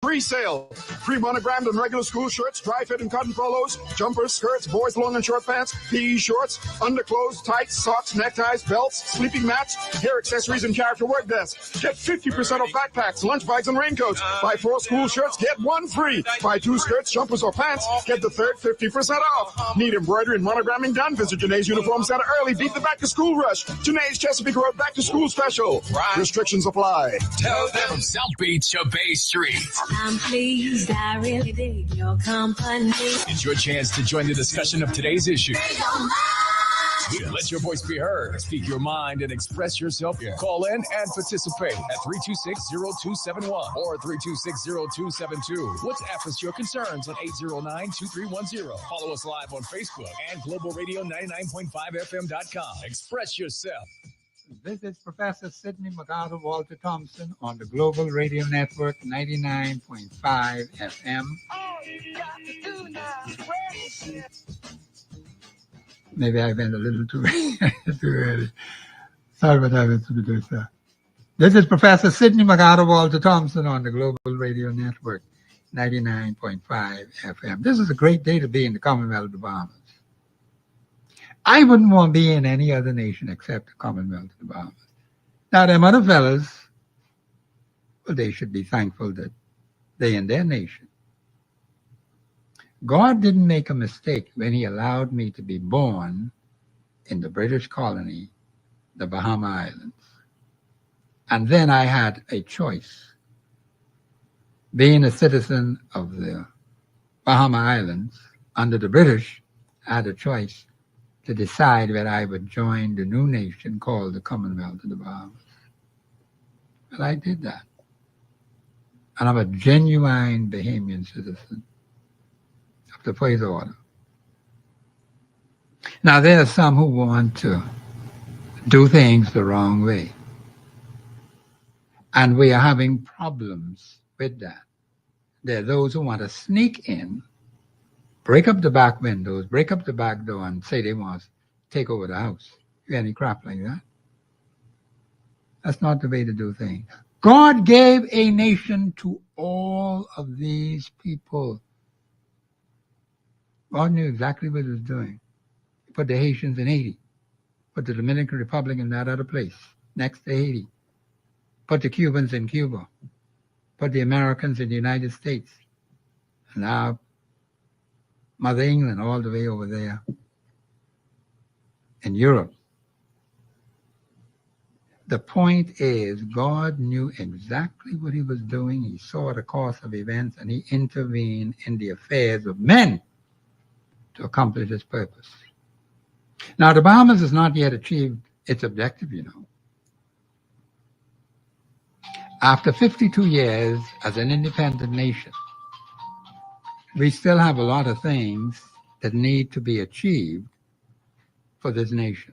Pre-sale. Free monogrammed and regular school shirts, dry fit and cotton polos, jumpers, skirts, boys long and short pants, PE shorts, underclothes, tights, socks, neckties, belts, sleeping mats, hair accessories, and character work desks. Get 50% off backpacks, lunch bags, and raincoats. Buy 4 school shirts, get 1 free. Buy 2 skirts, jumpers, or pants, get the third 50% off. Need embroidery and monogramming done? Visit Janae's Uniform Center early. Beat the back-to-school rush. Janae's Chesapeake Road back-to-school special. Restrictions apply. Tell them from South Beach to Bay Street. I'm pleased, I really dig your company. It's your chance to join the discussion of today's issue. Let your voice be heard. Speak your mind and express yourself. Call in and participate at 326-0271 or 326-0272. WhatsApp us your concerns at 809-2310. Follow us live on Facebook and globalradio99.5fm.com. Express yourself. This is Professor Sidney Walter Thompson on the Global Radio Network 99.5 FM. Maybe I went a little too early. Sorry about having to do so. This is Professor Sidney Walter Thompson on the Global Radio Network 99.5 FM. This is a great day to be in the Commonwealth of the Bahamas. I wouldn't want to be in any other nation except the Commonwealth of the Bahamas. Now, them other fellas, well, they should be thankful that they in their nation. God didn't make a mistake when he allowed me to be born in the British colony, the Bahama Islands. And then I had a choice. Being a citizen of the Bahama Islands under the British, I had a choice to decide whether I would join the new nation called the Commonwealth of the Bahamas. Well, I did that. And I'm a genuine Bahamian citizen of the first order. Now, there are some who want to do things the wrong way. And we are having problems with that. There are those who want to sneak in, break up the back windows, break up the back door, and say they want to take over the house. You got any crap like that? That's not the way to do things. God gave a nation to all of these people. God knew exactly what he was doing. He put the Haitians in Haiti, put the Dominican Republic in that other place, next to Haiti, put the Cubans in Cuba, put the Americans in the United States, and now Mother England all the way over there in Europe. The point is, God knew exactly what he was doing. He saw the course of events, and he intervened in the affairs of men to accomplish his purpose. Now, the Bahamas has not yet achieved its objective, you know. After 52 years as an independent nation, we still have a lot of things that need to be achieved for this nation.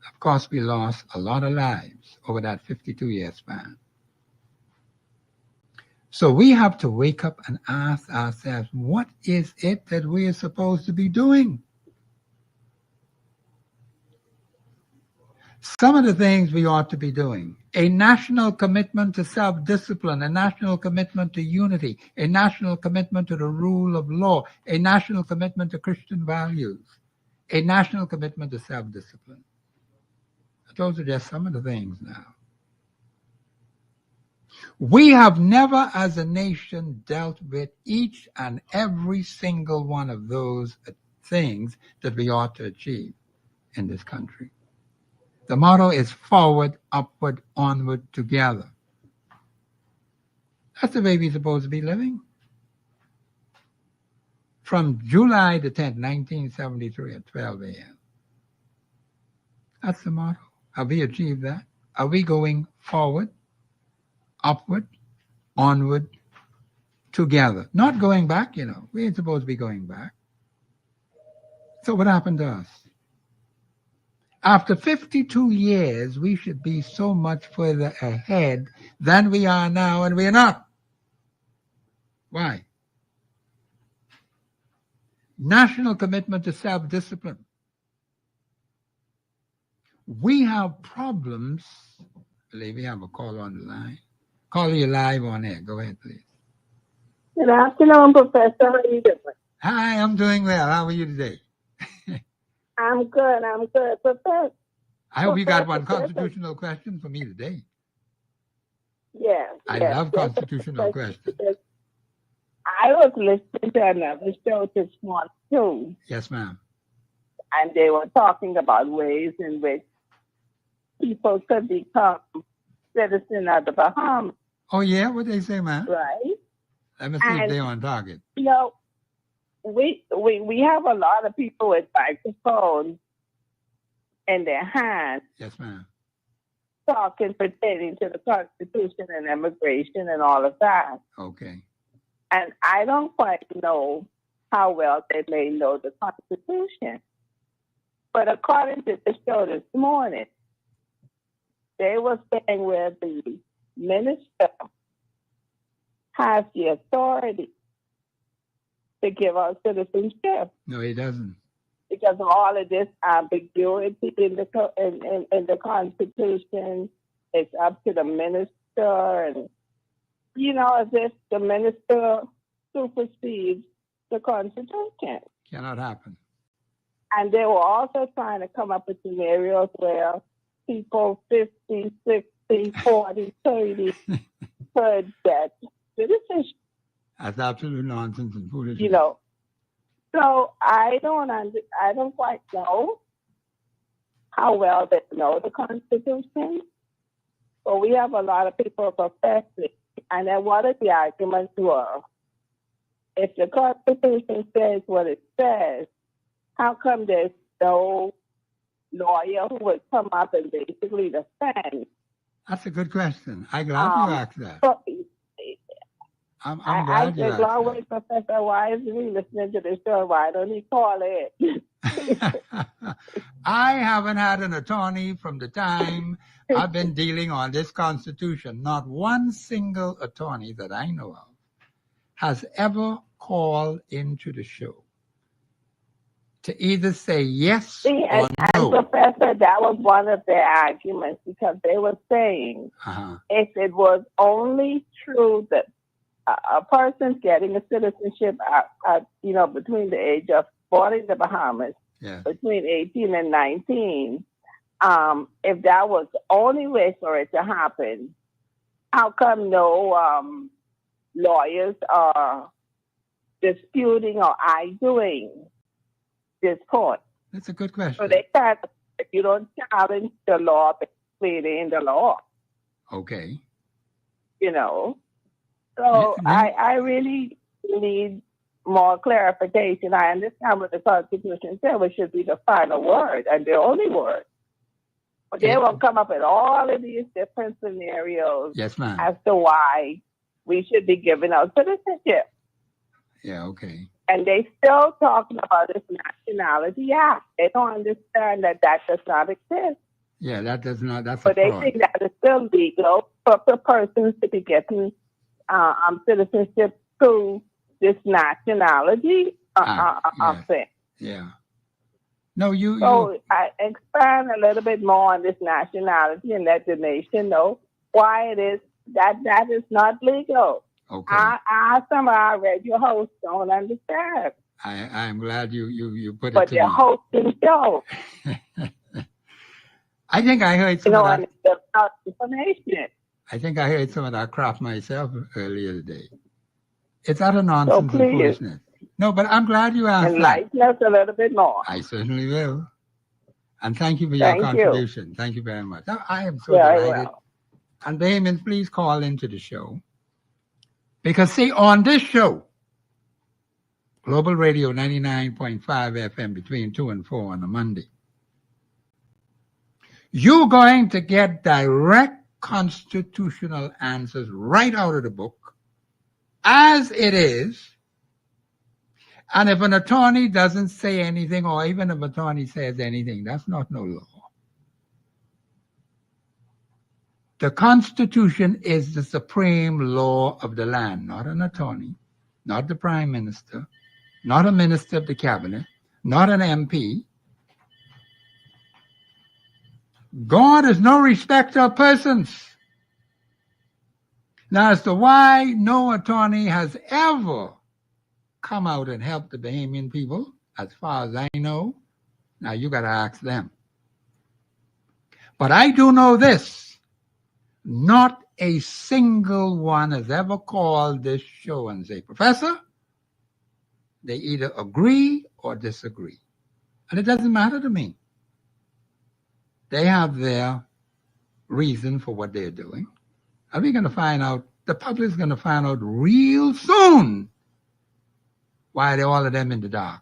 Of course, we lost a lot of lives over that 52-year span. So we have to wake up and ask ourselves, what is it that we are supposed to be doing? Some of the things we ought to be doing: a national commitment to self-discipline, a national commitment to unity, a national commitment to the rule of law, a national commitment to Christian values, a national commitment to self-discipline. Those are just some of the things now. We have never as a nation dealt with each and every single one of those things that we ought to achieve in this country. The motto is forward, upward, onward, together. That's the way we're supposed to be living. From July the 10th, 1973 at 12 a.m. That's the motto. Have we achieved that? Are we going forward, upward, onward, together? Not going back, you know. We ain't supposed to be going back. So what happened to us? After 52 years, we should be so much further ahead than we are now, and we are not. Why? National commitment to self-discipline. We have problems. I believe we have a call on the line. Call you live on air. Go ahead, please. Good afternoon, Professor. How are you doing? Hi, I'm doing well. How are you today? I'm good. I'm good. I hope you got one Professor, constitutional question for me today. yes, I yes. love There's constitutional questions. I was listening to another show this morning too, Yes, ma'am. and they were talking about ways in which people could become citizens of the Bahamas, Oh, yeah? What they say, ma'am? right? Let me see if And they're on target. you know, we have a lot of people with microphones in their hands Yes, ma'am. talking pertaining to the Constitution and immigration and all of that. Okay. And I don't quite know how well they may know the Constitution. But according to the show this morning, they were saying where the minister has the authority to give out citizenship No, he doesn't. because of all of this ambiguity in the Constitution. It's up to the minister, and as if the minister supersedes the Constitution. Cannot happen. And they were also trying to come up with scenarios where people 50, 60, 40, 30 could get citizenship. That's absolute nonsense and foolishness. So I don't quite know how well they know the Constitution, but we have a lot of people professing. And then one of the arguments were, if the Constitution says what it says, how come there's no lawyer who would come up and basically defend? That's a good question. I'm glad you asked that. So, I'm I glad you said, asked long that. way, Professor, why isn't he listening to the show? Why don't he call it? I haven't had an attorney from the time I've been dealing on this Constitution. Not one single attorney that I know of has ever called into the show to either say yes or and no. Professor, that was one of their arguments because they were saying if it was only true that a person's getting a citizenship between the age of 40 in the Bahamas, between 18 and 19, if that was the only way for it to happen, how come no lawyers are disputing or arguing this point? That's a good question. So they said if you don't challenge the law, basically in the law. Okay. So I really need more clarification. I understand what the Constitution said, which should be the final word and the only word. But they will come up with all of these different scenarios as to why we should be giving out citizenship. Yeah, okay. And they still talking about this Nationality Act. They don't understand that does not exist. Yeah, that does not. That's but a fraud. They think that it's still legal for persons to be getting citizenship through this nationality thing. Yeah. No, you. So I expand a little bit more on this nationality and let the nation know why it is that is not legal. Okay. Some of our radio hosts don't understand. I'm glad you put but it to they're me. hosting shows. I think I heard some of that. And it's not information. I think I heard some of that crap myself earlier today. It's utter nonsense and foolishness. No, but I'm glad you asked Enlighten us a little bit more. I certainly will. And thank you for your contribution. Thank you very much. I am so delighted. And Bahamians, please call into the show. Because see, on this show, Global Radio 99.5 FM between 2 and 4 on a Monday, you're going to get direct constitutional answers right out of the book, as it is. And if an attorney doesn't say anything, or even if an attorney says anything, that's not no law. The Constitution is the supreme law of the land, not an attorney, not the prime minister, not a minister of the cabinet, not an MP. God is no respecter of persons. Now, as to why no attorney has ever come out and helped the Bahamian people, as far as I know, now you got to ask them. But I do know this. Not a single one has ever called this show and say, Professor, they either agree or disagree. And it doesn't matter to me. They have their reason for what they're doing. And we're going to find out, the public's going to find out real soon why they're all of them in the dark.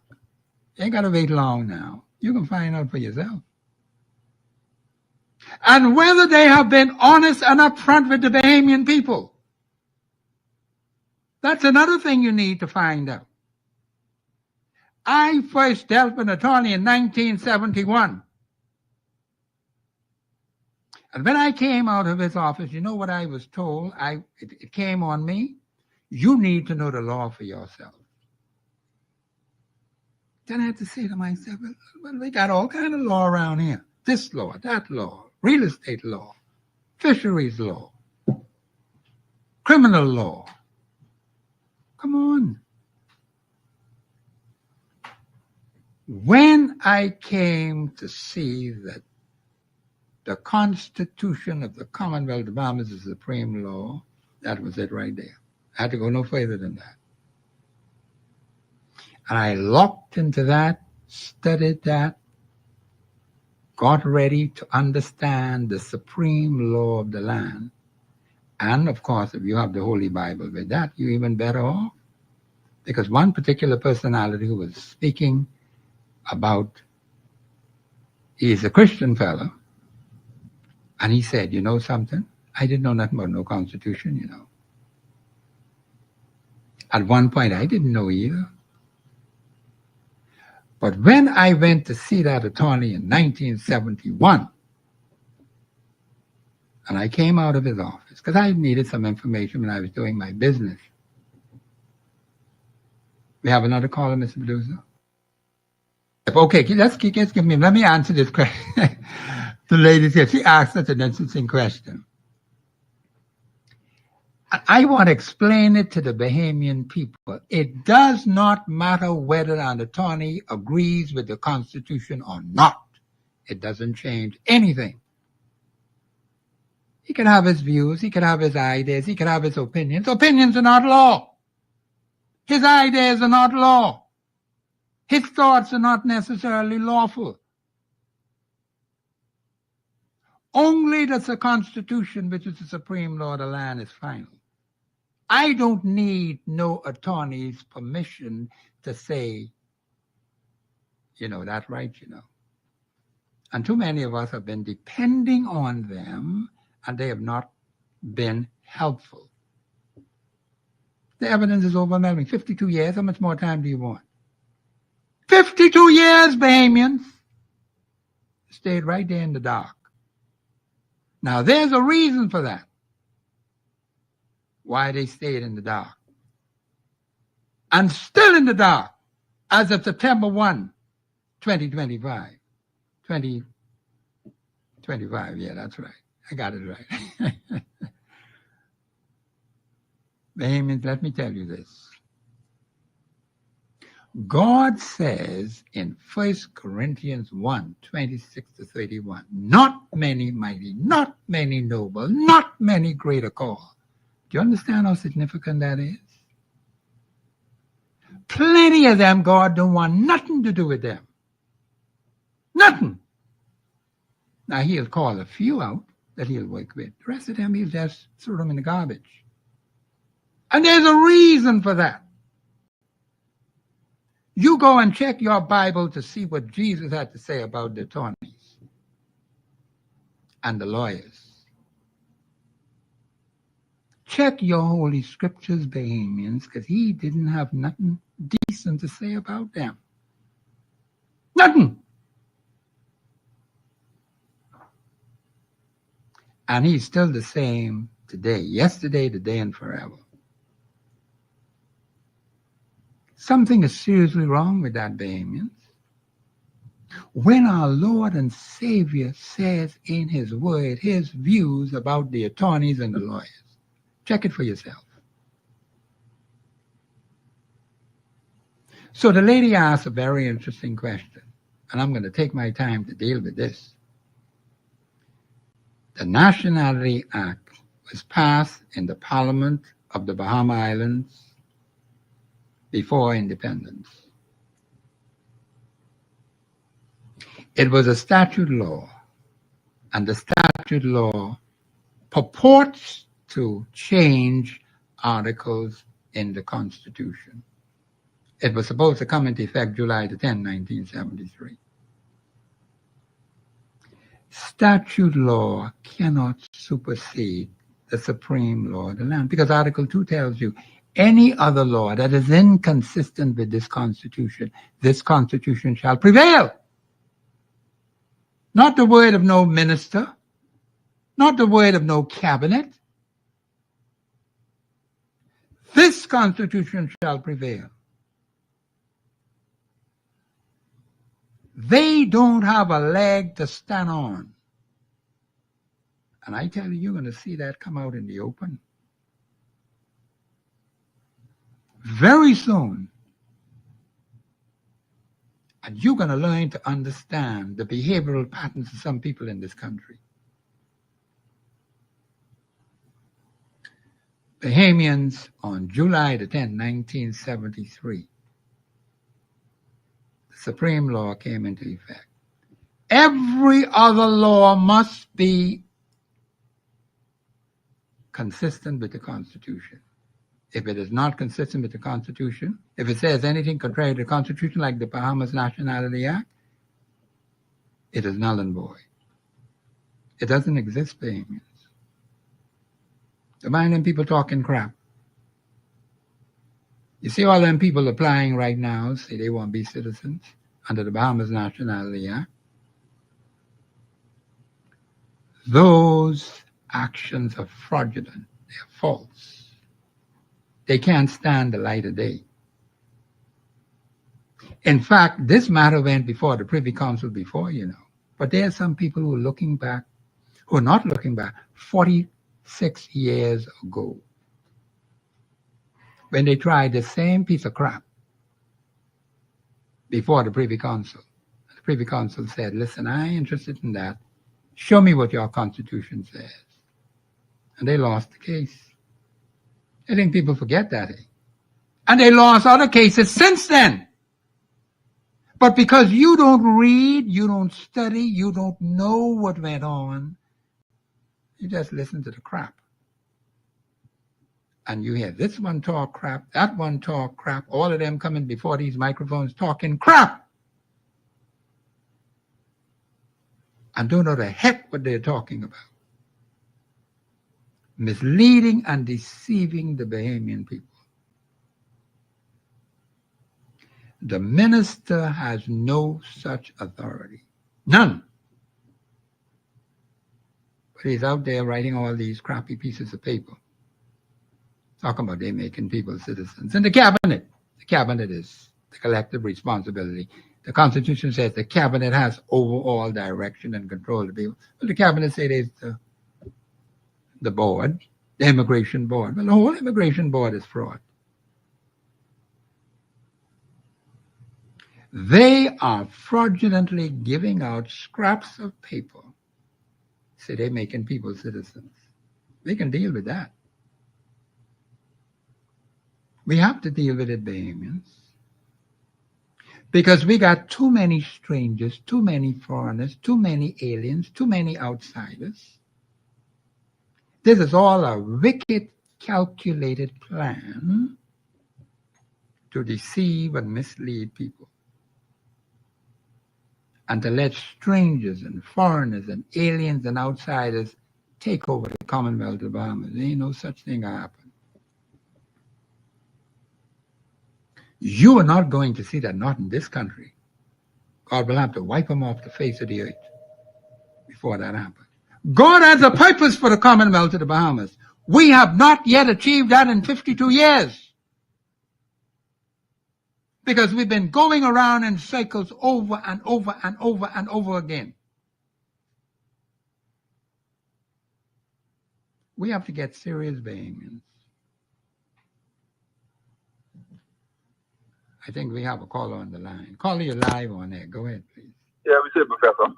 You ain't got to wait long now. You can find out for yourself. And whether they have been honest and upfront with the Bahamian people. That's another thing you need to find out. I first dealt with an attorney in 1971. And when I came out of his office, you know what I was told? It came on me. You need to know the law for yourself. Then I had to say to myself, well, we got all kind of law around here. This law, that law, real estate law, fisheries law, criminal law. Come on. When I came to see that the Constitution of the Commonwealth of Bahamas is the supreme law, that was it right there. I had to go no further than that. And I locked into that, studied that, got ready to understand the supreme law of the land. And of course, if you have the Holy Bible with that, you're even better off. Because one particular personality who was speaking about, he's a Christian fellow, and he said, you know something? I didn't know nothing about no Constitution, you know. At one point, I didn't know either. But when I went to see that attorney in 1971, and I came out of his office, because I needed some information when I was doing my business. We have another caller, Mr. Producer? Okay, let me answer this question. The lady said, she asked such an interesting question. I want to explain it to the Bahamian people. It does not matter whether an attorney agrees with the Constitution or not. It doesn't change anything. He can have his views, he can have his ideas, he can have his opinions. Opinions are not law. His ideas are not law. His thoughts are not necessarily lawful. Only the Constitution, which is the supreme law of the land, is final. I don't need no attorney's permission to say, you know, that's right, you know. And too many of us have been depending on them, and they have not been helpful. The evidence is overwhelming. 52 years, how much more time do you want? 52 years, Bahamians. Stayed right there in the dark. Now, there's a reason for that. Why they stayed in the dark. And still in the dark as of September 1, 2025. 2025, yeah, that's right. I got it right. Bahamians, let me tell you this. God says in 1 Corinthians 1, 26-31, not many mighty, not many noble, not many great are called. Do you understand how significant that is? Plenty of them, God don't want nothing to do with them. Nothing. Now, he'll call a few out that he'll work with. The rest of them, he'll just throw them in the garbage. And there's a reason for that. You go and check your Bible to see what Jesus had to say about the attorneys and the lawyers. Check your holy scriptures, Bahamians, because he didn't have nothing decent to say about them. Nothing. And he's still the same today, yesterday, today, and forever. Something is seriously wrong with that, Bahamians. When our Lord and Savior says in his word his views about the attorneys and the lawyers, Check it for yourself. So the lady asked a very interesting question, and I'm going to take my time to deal with this. The Nationality Act was passed in the Parliament of the Bahama Islands before independence. It was a statute law, and the statute law purports to change articles in the Constitution. It was supposed to come into effect July the 10th, 1973. Statute law cannot supersede the supreme law of the land, because Article 2 tells you any other law that is inconsistent with this Constitution shall prevail. Not the word of no minister, not the word of no cabinet. This Constitution shall prevail. They don't have a leg to stand on. And I tell you, you're going to see that come out in the open very soon. And you're going to learn to understand the behavioral patterns of some people in this country. Bahamians, on July the 10th, 1973, the Supreme Law came into effect. Every other law must be consistent with the Constitution. If it is not consistent with the Constitution, if it says anything contrary to the Constitution, like the Bahamas Nationality Act, it is null and void. It doesn't exist, Bahamians. Don't mind them people talking crap. You see all them people applying right now, say they want to be citizens under the Bahamas Nationality Act. Those actions are fraudulent. They're false. They can't stand the light of day. In fact, this matter went before the Privy Council before, you know. But there are some people who are looking back, who are not looking back, 46 years ago, when they tried the same piece of crap before the Privy Council. The Privy Council said, listen, I ain't interested in that. Show me what your Constitution says. And they lost the case. I think people forget that. And they lost other cases since then. But because you don't read, you don't study, you don't know what went on, you just listen to the crap. And you hear this one talk crap, that one talk crap, all of them coming before these microphones talking crap. And don't know the heck what they're talking about. Misleading and deceiving the Bahamian people. The minister has no such authority. None. But he's out there writing all these crappy pieces of paper. Talking about they making people citizens. And the cabinet is the collective responsibility. The Constitution says the cabinet has overall direction and control of the people. But the cabinet says there's the board, the immigration board. Well, the whole immigration board is fraud. They are fraudulently giving out scraps of paper. Say they're making people citizens. We can deal with that. We have to deal with it, Bahamians. Because we got too many strangers, too many foreigners, too many aliens, too many outsiders. This is all a wicked, calculated plan to deceive and mislead people. And to let strangers and foreigners and aliens and outsiders take over the Commonwealth of the Bahamas. There ain't no such thing going to happen. You are not going to see that, not in this country. God will have to wipe them off the face of the earth before that happens. God has a purpose for the Commonwealth of the Bahamas. We have not yet achieved that in 52 years. Because we've been going around in circles over and over and over and over again. we have to get serious, Bahamians. I think we have a caller on the line. Caller, you're live on there. Go ahead, please. Yeah, we say, Professor.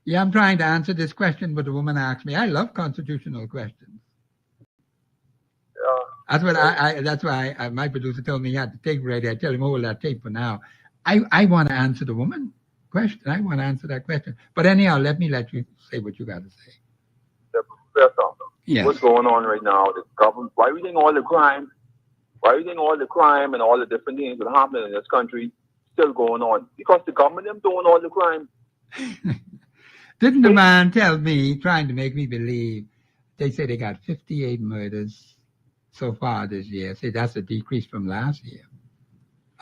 Yeah, I'm trying to answer this question, but the woman asked me. I love constitutional questions. That's what that's why my producer told me he had the tape ready. I tell him, hold that tape for now. I want to answer the woman question. I want to answer that question. But anyhow, let you say what you got to say. The Professor, yes. What's going on right now? The government, why are we think all the crime? Why are we think all the crime and all the different things that happen in this country still going on? Because the government them doing all the crime. Didn't the man tell me, trying to make me believe, they say they got 58 murders so far this year. Say that's a decrease from last year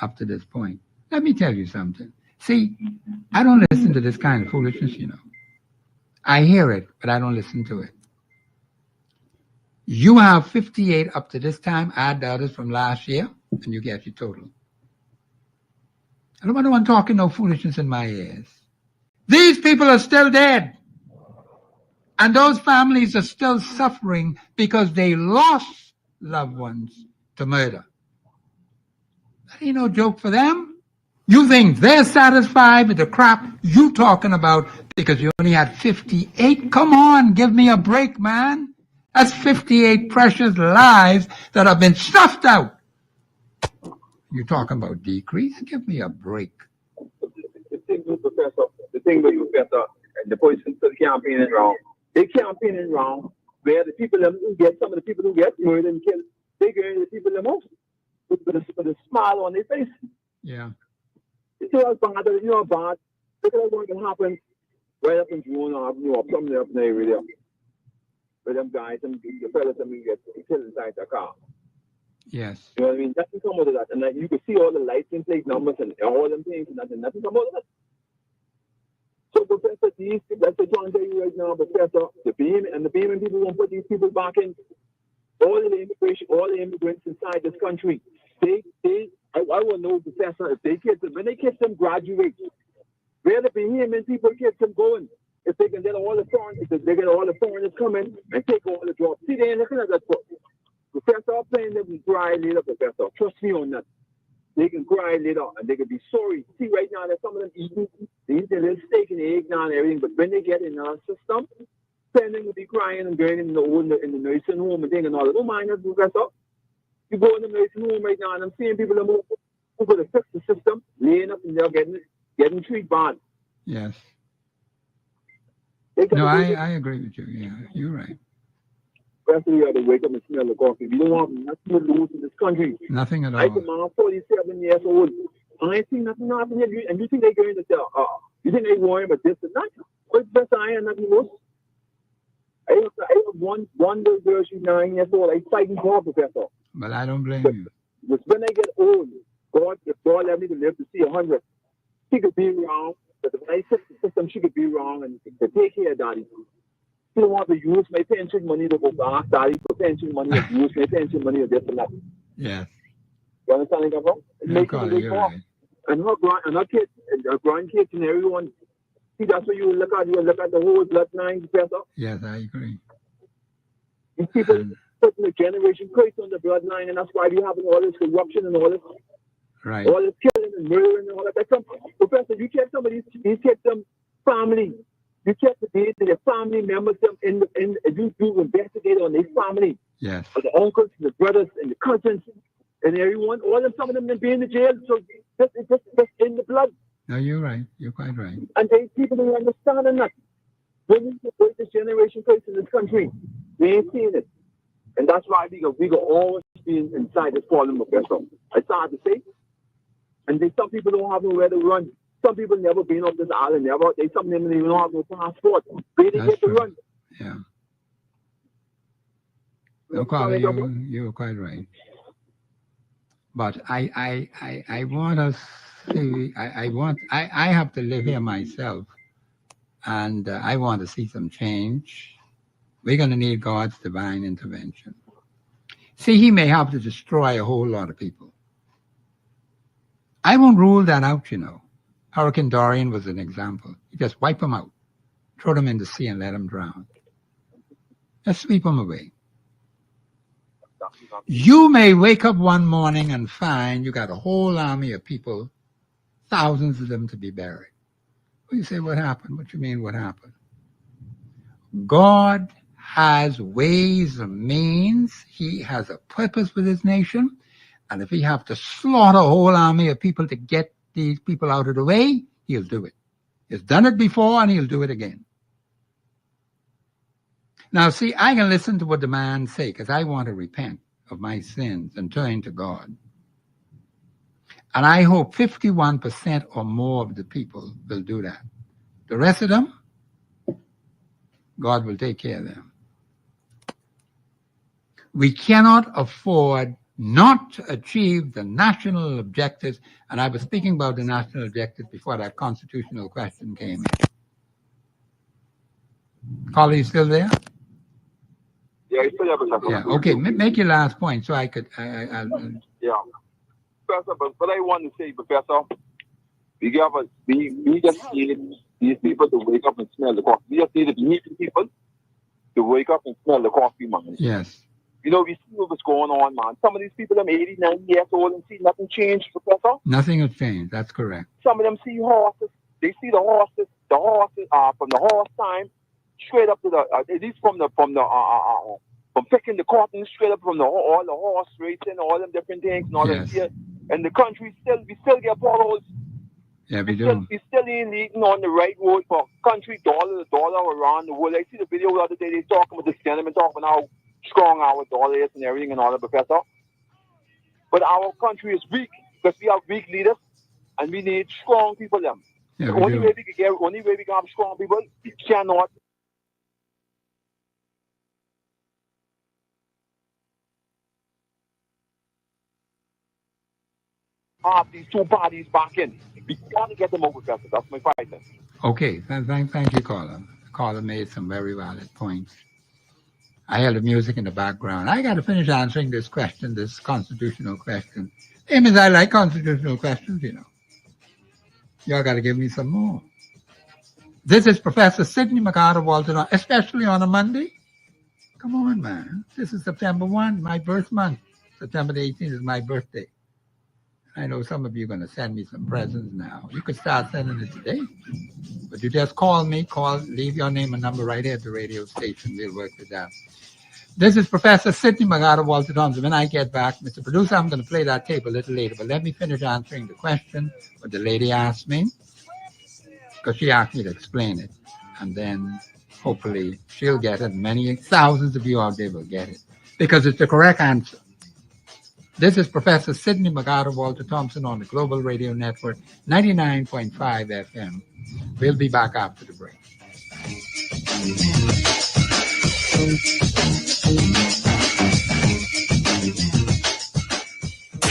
up to this point. Let me tell you something. See, I don't listen to this kind of foolishness, you know. I hear it, but I don't listen to it. You have 58 up to this time, add the others from last year, and you get your total. I don't want talking no foolishness in my ears. These people are still dead. And those families are still suffering because they lost loved ones to murder. That ain't no joke for them. You think they're satisfied with the crap you talking about because you only had 58? Come on, give me a break, man. That's 58 precious lives that have been stuffed out. You're talking about decrease? Give me a break. The thing with you, Professor, and the person still campaigning wrong. They campaigning wrong where the people who get, some of the people who get murdered and killed, they get the people the most with a smile on their face. Yeah. You know, bad. Look at what can happen right up in June Avenue or somewhere up in the area there. Where them guys, the fellas, get killed inside the car. Yes. You know what I mean? Nothing come out of that. And like, you can see all the license plate numbers and all them things and nothing come out of it. So, Professor, these people, that's what I'm telling you right now, Professor, the Beam people won't put these people back in. All the immigrants inside this country, I will know, Professor, if they kids, when they kids them graduate, where the Bahamian people kids them going, if they can get all the foreigners coming and take all the jobs. See, they ain't looking at that. Professor, I'm saying they will cry later, Professor. Trust me on that. They can cry later and they can be sorry. See, right now, there's some of them eating a little steak and egg now and everything, but when they get in our system, then they will be crying and going in the nursing home and thing and all that. Don't mind that, Professor. You go in the nursing home right now and I'm seeing people who could have fixed the system, laying up and they're getting treated bad. Yes. No, I agree with you. Yeah, you're right. Especially you have to wake up and smell the coffee. You don't want nothing to lose in this country. Nothing at all. I'm 47 years old. I ain't seen nothing happen here. And you think they're going to tell, you think they're worrying about this and that? What's best I am, nothing else? I have one little girl, she's 9 years old. I'm fighting for her, Professor. But I don't blame you. But when I get old, if God let me to live to see 100, she could be wrong. But if I fix the system, she could be wrong and to take care of Daddy. I don't want to use my pension money to go back, Daddy, for pension money, or use my pension money or this and that. Yes. You understand what I'm saying? Right. And her kids, and her grandkids and everyone. See, that's what you look at. You look at the whole bloodline, Professor. Yes, I agree. These people putting a generation curse on the bloodline, and that's why we having all this corruption and all this. Right. All this killing and murdering and all that. Professor, you check some of these kids, them family. You check the family members, them you investigate on their family. Yes. The uncles, the brothers, and the cousins, and everyone. Some of them be in the jail. So it's just in the blood. No, you're right. You're quite right. And they people don't understand that. When we break this generation curse in this country, we ain't seeing it. And that's why we go always be inside this problem, Professor. It's hard to say. And some people don't have nowhere to run. Some people never been up this island, some of them even don't have no passport. They didn't get to run. Yeah. No, Carla, you're quite right. But I want us to, I have to live here myself, and I want to see some change. We're going to need God's divine intervention. See, he may have to destroy a whole lot of people. I won't rule that out, you know. Hurricane Dorian was an example. You just wipe them out, throw them in the sea and let them drown. Just sweep them away. You may wake up one morning and find you got a whole army of people, thousands of them to be buried. Well, you say, what happened? What you mean, what happened? God has ways and means. He has a purpose with his nation. And if he have to slaughter a whole army of people to get these people out of the way, he'll do it. He's done it before and he'll do it again. Now, see, I can listen to what the man say because I want to repent of my sins and turn to God. And I hope 51% or more of the people will do that. The rest of them, God will take care of them. We cannot afford not to achieve the national objectives. And I was speaking about the national objectives before that constitutional question came in. Caller, you still there? Yeah, he's still there, Professor. Yeah, okay. Make your last point so I could... Yeah. Professor, but what I want to say, Professor, we just need these people to wake up and smell the coffee. We just need to be people to wake up and smell the coffee, man. Yes. You know, we see what's going on, man. Some of these people are 80, 90 years old and see nothing changed, Professor. Nothing has changed. That's correct. Some of them see horses. They see the horses from the horse time straight up to the at least from picking the cotton straight up from all the horse racing, all them different things and all that shit. And the country we still get potholes. Yeah, we do. We still ain't leading on the right road for country dollar to dollar around the world. I see the video the other day. They talking with this gentleman talking about how strong our dollar is and everything and all that, Professor. But our country is weak because we have weak leaders and we need strong people. Them. Yeah, the only way we can have strong people, we cannot. Have these two parties back in. We got to get them over, Professor. That's my fight. Okay, thank you, caller. Caller made some very valid points. I heard the music in the background. I got to finish answering this question, this constitutional question. Amos, I like constitutional questions, you know. Y'all got to give me some more. This is Professor Sidney McCarter Walton, especially on a Monday. Come on, man. This is September 1, my birth month. September the 18th is my birthday. I know some of you are going to send me some presents now. You could start sending it today. But you just leave your name and number right here at the radio station. We'll work with that. This is Professor Sidney McCarter Walter Thompson. When I get back, Mr. Producer, I'm going to play that tape a little later. But let me finish answering the question what the lady asked me. Because she asked me to explain it. And then hopefully she'll get it. Many thousands of you out there will get it. Because it's the correct answer. This is Professor Sidney McCarter Walter Thompson on the Global Radio Network, 99.5 FM. We'll be back after the break.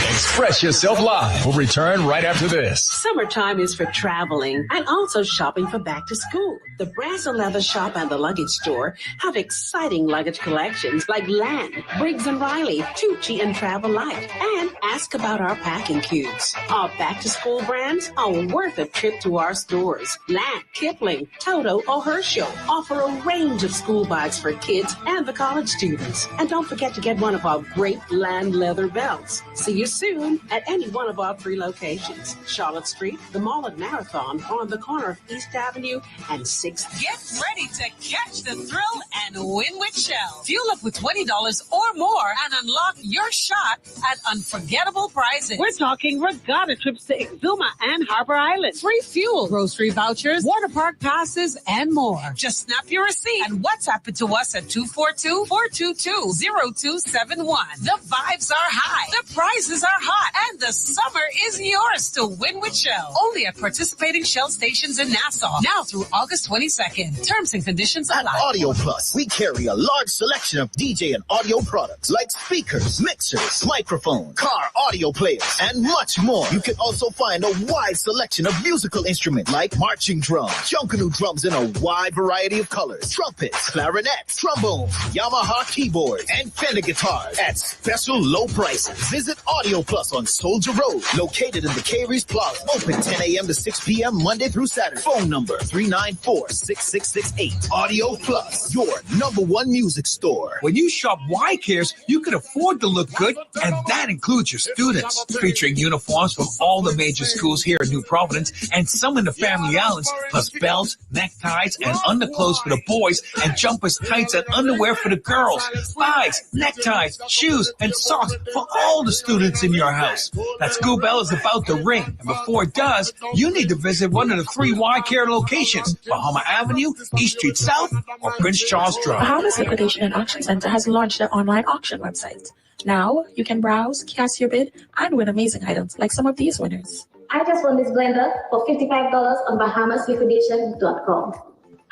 Express Yourself Live will return right after this. Summertime is for traveling and also shopping for back to school. The Brazzle Leather Shop and the Luggage Store have exciting luggage collections like Land, Briggs & Riley, Tucci, and Travel Light. And ask about our packing cubes. Our back to school brands are worth a trip to our stores. Land, Kipling, Toto, or Herschel offer a range of school bags for kids and the college students. And don't forget to get one of our great Land leather belts. See you soon at any one of our 3 locations. Charlotte Street, the Mall at Marathon, on the corner of East Avenue and 6th. Get ready to catch the thrill and win with Shell. Fuel up with $20 or more and unlock your shot at unforgettable prizes. We're talking regatta trips to Exuma and Harbor Island. Free fuel, grocery vouchers, water park passes, and more. Just snap your receipt and WhatsApp it to us at 242-422-0271. The vibes are high. The prizes are hot. And the summer is yours to win with Shell. Only at participating Shell stations in Nassau. Now through August 22nd. Terms and conditions apply. At Audio Plus, we carry a large selection of DJ and audio products like speakers, mixers, microphones, car audio players, and much more. You can also find a wide selection of musical instruments like marching drums, Junkanoo drums in a wide variety of colors, trumpets, clarinets, trombones, Yamaha keyboards, and Fender guitars at special low prices. Visit Audio Plus on on Soldier Road, located in the Caries Plaza. Open 10 a.m. to 6 p.m. Monday through Saturday. Phone number 394-6668. Audio Plus, your #1 music store. When you shop Y Cares, you can afford to look good, and that includes your students. Featuring uniforms from all the major schools here in New Providence and some in the Family Islands, plus belts, neckties, and underclothes for the boys, and jumpers, tights, and underwear for the girls. Bags, neckties, shoes, and socks for all the students in your house. That school bell is about to ring, and before it does, you need to visit one of the 3 Y Care locations: Bahama Avenue, East Street South, or Prince Charles Drive. Bahamas Liquidation and Auction Center has launched their online auction website. Now you can browse, cast your bid, and win amazing items like some of these winners. I just won this blender for $55 on BahamasLiquidation.com.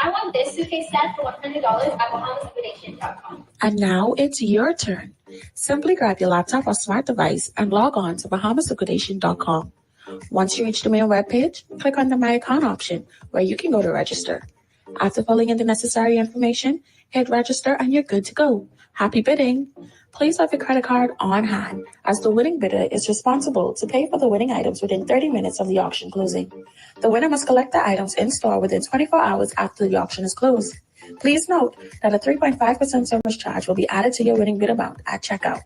I won this suitcase set for $100 at BahamasLiquidation.com. And now it's your turn. Simply grab your laptop or smart device and log on to BahamasLiquidation.com. Once you reach the main webpage, click on the My Account option where you can go to register. After filling in the necessary information, hit register and you're good to go. Happy bidding! Please have your credit card on hand, as the winning bidder is responsible to pay for the winning items within 30 minutes of the auction closing. The winner must collect the items in store within 24 hours after the auction is closed. Please note that a 3.5% service charge will be added to your winning bid amount at checkout.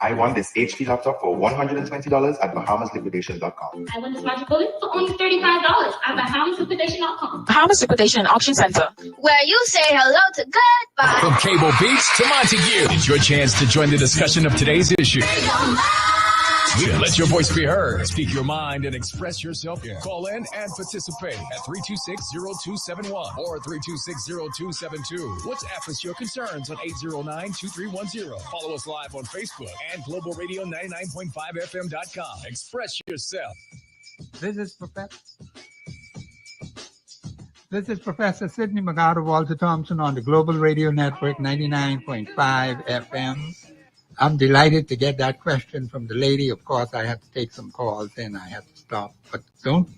I won this HP laptop for $120 at BahamasLiquidation.com. I won this magic bullet for only $35 at BahamasLiquidation.com. Bahamas Liquidation and Auction Center, where you say hello to goodbye. From Cable Beach to Montague, it's your chance to join the discussion of today's issue. Let your voice be heard. Speak your mind and express yourself. Call in and participate at 326-0271 or 326-0272. WhatsApp us your concerns on 809-2310. Follow us live on Facebook and Global Radio 99.5FM.com. Express yourself. This is Professor Sidney Walter Thompson on the Global Radio Network 99.5 FM. I'm delighted to get that question from the lady. Of course, I had to take some calls and I had to stop. But don't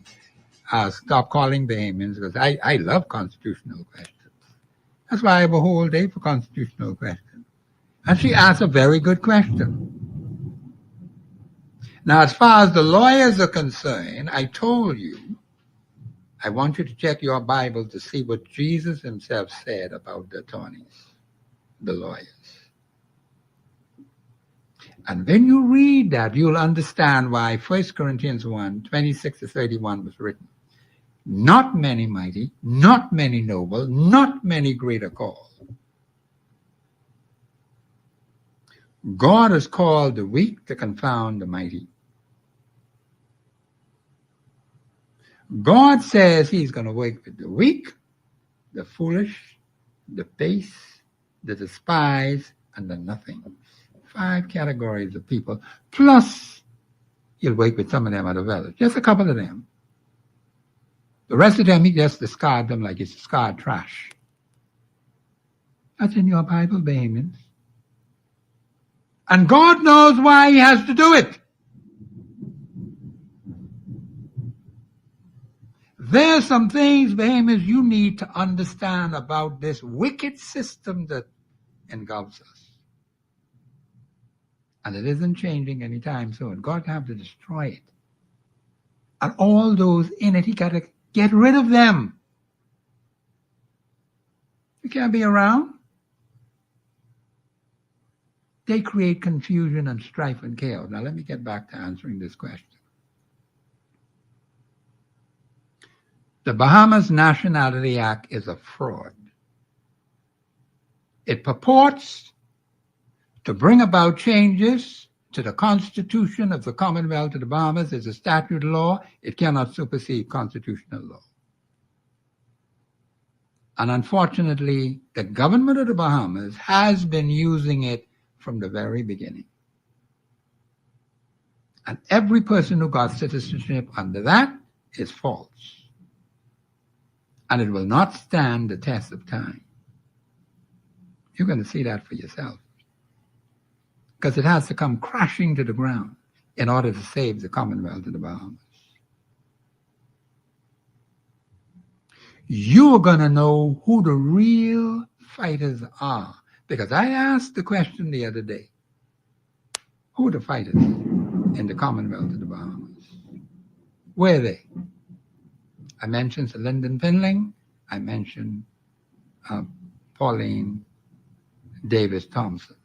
stop calling Bahamians, because I love constitutional questions. That's why I have a whole day for constitutional questions. And she asked a very good question. Now, as far as the lawyers are concerned, I told you, I want you to check your Bible to see what Jesus himself said about the attorneys, the lawyers. And when you read that, you'll understand why 1 Corinthians 1, 26-31 was written. Not many mighty, not many noble, not many great are called. God has called the weak to confound the mighty. God says he's going to work with the weak, the foolish, the base, the despised, and the nothing. 5 categories of people, plus he'll work with some of them other fellows, just a couple of them. The rest of them, he just discard them like it's discard trash. That's in your Bible, Bahamians. And God knows why he has to do it. There's some things, Bahamians, you need to understand about this wicked system that engulfs us. And it isn't changing anytime soon. God have to destroy it. And all those in it, he got to get rid of them. You can't be around. They create confusion and strife and chaos. Now let me get back to answering this question. The Bahamas Nationality Act is a fraud. It purports to bring about changes to the Constitution of the Commonwealth of the Bahamas. Is a statute law. It cannot supersede constitutional law. And unfortunately, the government of the Bahamas has been using it from the very beginning. And every person who got citizenship under that is false. And it will not stand the test of time. You're going to see that for yourself. Because it has to come crashing to the ground in order to save the Commonwealth of the Bahamas. You're going to know who the real fighters are. Because I asked the question the other day, who are the fighters? in the Commonwealth of the Bahamas. Were they? I mentioned Sir Lyndon Pinling. I mentioned Pauline Davis Thompson.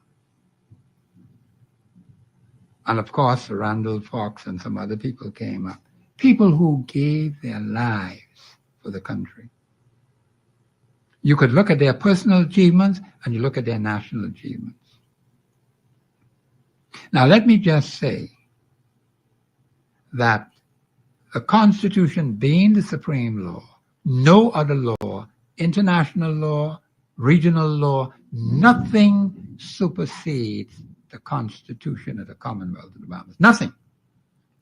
And of course, Randall Fox and some other people came up. People who gave their lives for the country. You could look at their personal achievements and you look at their national achievements. Now, let me just say that the Constitution being the supreme law, no other law, international law, regional law, nothing supersedes the Constitution of the Commonwealth of the Bahamas. Nothing.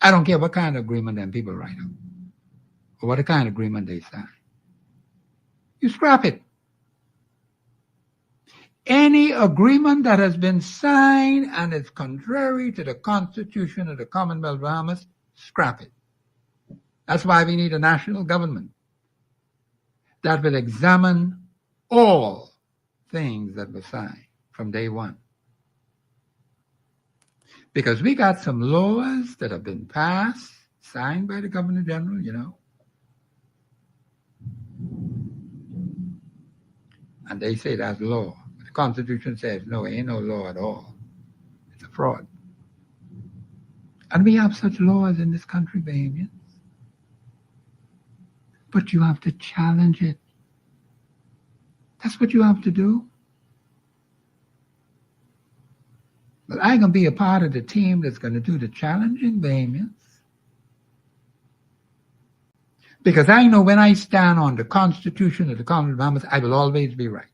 I don't care what kind of agreement them people write up or what kind of agreement they sign. You scrap it. Any agreement that has been signed and is contrary to the Constitution of the Commonwealth of the Bahamas, scrap it. That's why we need a national government that will examine all things that were signed from day one. Because we got some laws that have been passed, signed by the Governor General, you know. And they say that's law. The Constitution says, no, it ain't no law at all. It's a fraud. And we have such laws in this country, Bahamians. But you have to challenge it. That's what you have to do. But I can be a part of the team that's going to do the challenging, Bahamians. Because I know when I stand on the Constitution of the Commonwealth of the Bahamas, I will always be right.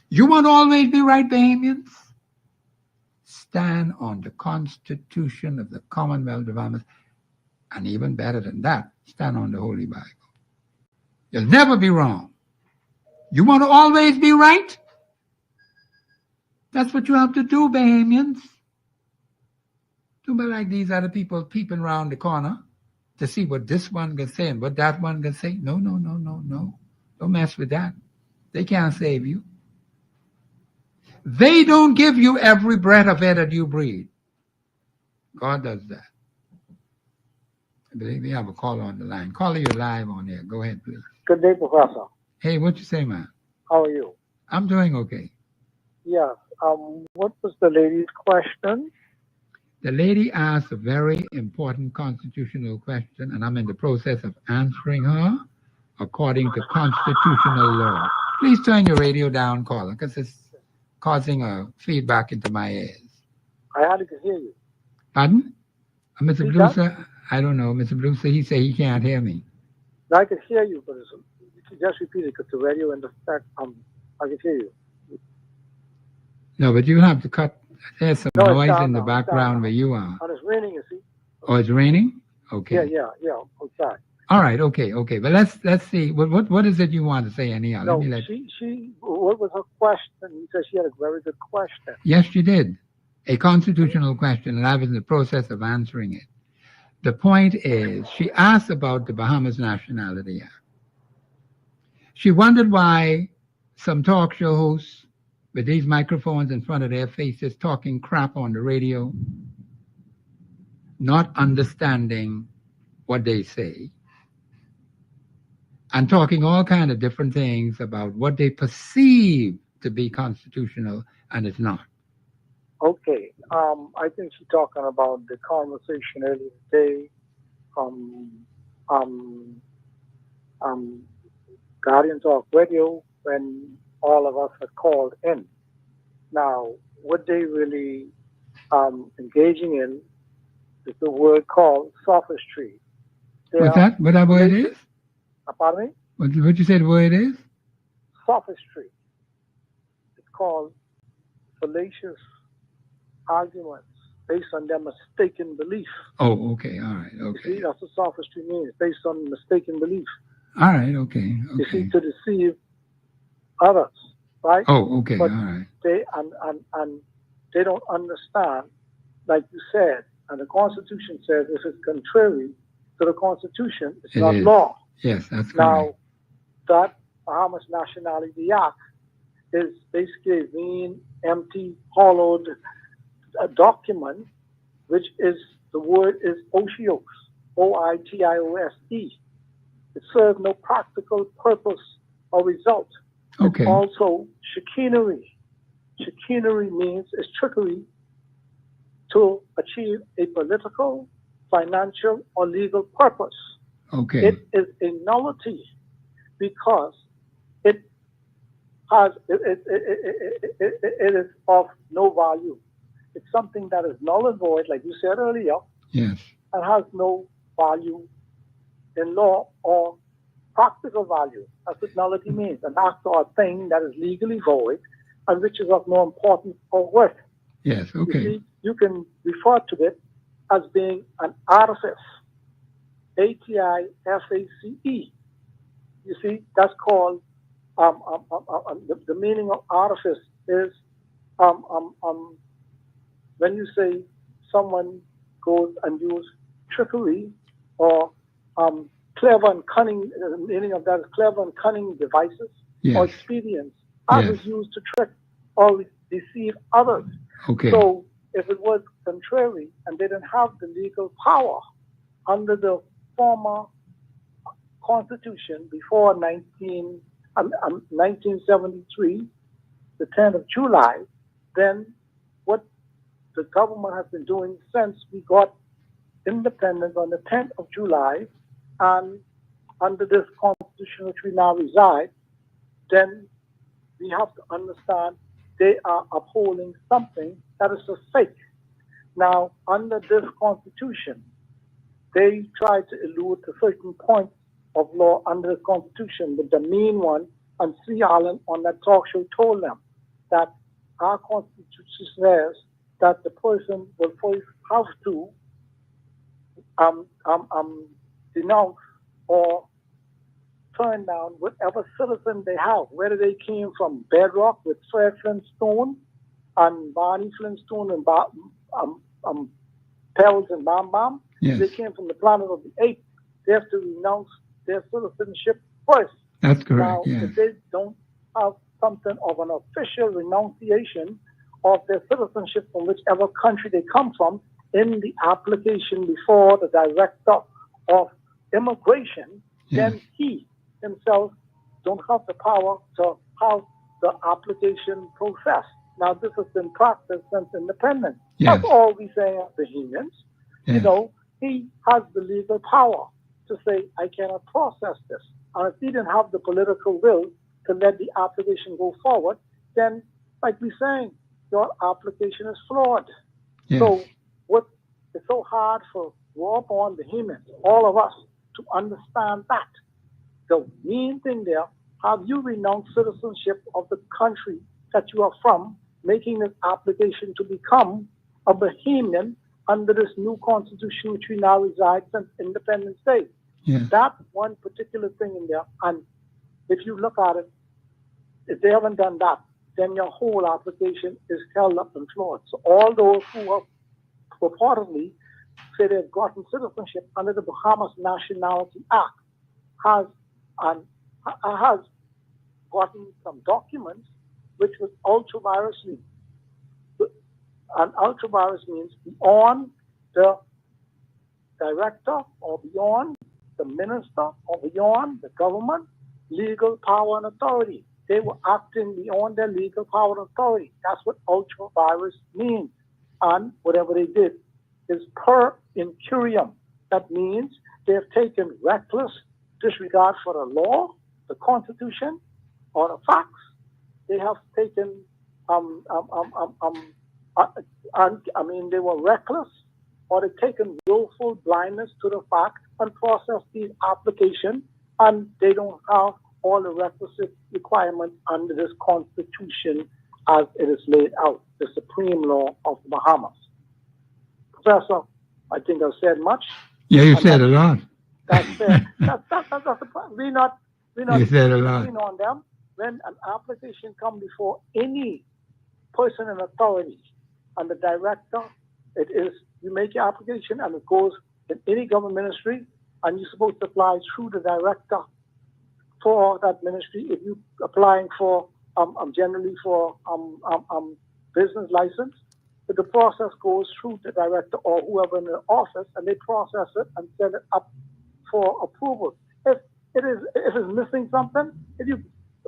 You want to always be right, Bahamians? Stand on the Constitution of the Commonwealth of the Bahamas, and even better than that, stand on the Holy Bible. You'll never be wrong. You want to always be right? That's what you have to do, Bahamians. Don't be like these other people peeping around the corner to see what this one can say and what that one can say. No, no, no, no, no. Don't mess with that. They can't save you. They don't give you every breath of air that you breathe. God does that. I believe we have a caller on the line. Caller, you're live on here. Go ahead, please. Good day, Professor. Hey, what you say, man? How are you? I'm doing okay. Yes. What was the lady's question? The lady asked a very important constitutional question, and I'm in the process of answering her according to constitutional law. Please turn your radio down, caller, because it's causing a feedback into my ears. I hardly can hear you. Pardon? Mr. Blusa, I don't know. Mr. Blusa, he said he can't hear me. No, I can hear you, but you can just repeat it because the radio and the fact, I can hear you. No, but you have to cut. There's some noise in the background where you are. Oh, it's raining, you see. Oh, it's raining? Okay. Yeah, outside. All right, okay. But let's see. What is it you want to say anyhow? No, she what was her question? You said she had a very good question. Yes, she did. A constitutional question, and I was in the process of answering it. The point is, she asked about the Bahamas Nationality Act. She wondered why some talk show hosts with these microphones in front of their faces talking crap on the radio, not understanding what they say, and talking all kinds of different things about what they perceive to be constitutional and it's not. Okay. I think she's talking about the conversation earlier today Guardian Talk Radio when all of us had called in. Now, what they really engaging in is the word called sophistry. What's that? What that word is? Pardon me? What you say the word is? Sophistry. It's called fallacious arguments based on their mistaken belief. Oh, okay. All right. Okay. You see, that's what sophistry means, based on mistaken belief. All right. Okay. You see, to deceive others, right? Oh, okay. But all right. They and they don't understand, like you said, and the Constitution says if it's contrary to the Constitution, it's not law. Yes, that's correct. Now, that Bahamas Nationality Act is basically a vain, empty, hollowed document, which is the word is otiose, O-I-T-I-O-S-E. It serves no practical purpose or result. Okay. It's also chicanery. Chicanery means it's trickery to achieve a political, financial, or legal purpose. Okay. It is a nullity because it is of no value. It's something that is null and void, like you said earlier, yes, and has no value in law or practical value. That's what nullity means, an act or a thing that is legally void and which is of no importance or worth. Yes, okay. You see, you can refer to it as being an artifice, A-T-I-F-A-C-E. You see, that's called, the meaning of artifice is when you say someone goes and use trickery or clever and cunning, the meaning of that is clever and cunning devices or expedients as is used to trick or deceive others. Okay. So if it was contrary and they didn't have the legal power under the former Constitution before 1973, the 10th of July, then what the government has been doing since we got independence on the 10th of July, and under this Constitution which we now reside, then we have to understand they are upholding something that is a fake. Now, under this Constitution, they try to allude to certain points of law under the Constitution, but the main one, and C. Allen on that talk show told them that our Constitution says that the person will first have to denounce or turn down whatever citizen they have, whether they came from bedrock with Fred Flintstone and Barney Flintstone and Pels and Bam Bam. Yes. They came from the planet of the apes. They have to renounce their citizenship first. That's correct. Now, Yes. if they don't have something of an official renunciation of their citizenship from whichever country they come from in the application before the director of immigration, then he himself don't have the power to have the application processed. Now, this has been practiced since independence. That's all we say as Bahamians. You know, he has the legal power to say, I cannot process this. And if he didn't have the political will to let the application go forward, then, like we're saying, your application is flawed. So it's so hard for war-born Bahamians, all of us, to understand that. The main thing there, have you renounced citizenship of the country that you are from, making this application to become a Bahamian under this new constitution which we now reside since Independence Day? That one particular thing in there, and if you look at it, if they haven't done that, then your whole application is held up and flawed. So all those who have purportedly say they've gotten citizenship under the Bahamas Nationality Act has gotten some documents which was ultra-virously. And ultra-virus means beyond the director or beyond the minister or beyond the government legal power and authority. They were acting beyond their legal power and authority. That's what ultra-virus means. And whatever they did is per incurium. That means they have taken reckless disregard for the law, the Constitution, or the facts. They have taken, they were reckless, or they've taken willful blindness to the fact and processed these applications, and they don't have all the requisite requirements under this Constitution as it is laid out, the supreme law of the Bahamas. Professor, I think I've said much. Yeah, you said a lot. That's it. That's the point. We're not You said a lot. on them. When an application comes before any person in authority and the director, it is, you make your application and it goes in any government ministry, and you're supposed to apply through the director for that ministry. If you're applying for generally for business license, but the process goes through the director or whoever in the office, and they process it and send it up for approval. If it's missing something,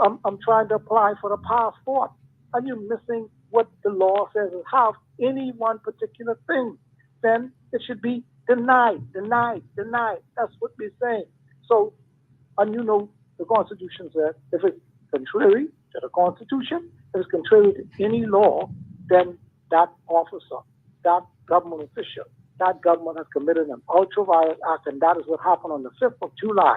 I'm trying to apply for the passport, and you're missing what the law says is have any one particular thing, then it should be denied. That's what we're saying. So, and you know, the Constitution says if it's contrary to the Constitution, if it's contrary to any law, then that officer, that government official, that government has committed an ultra-violent act, and that is what happened on the 5th of July,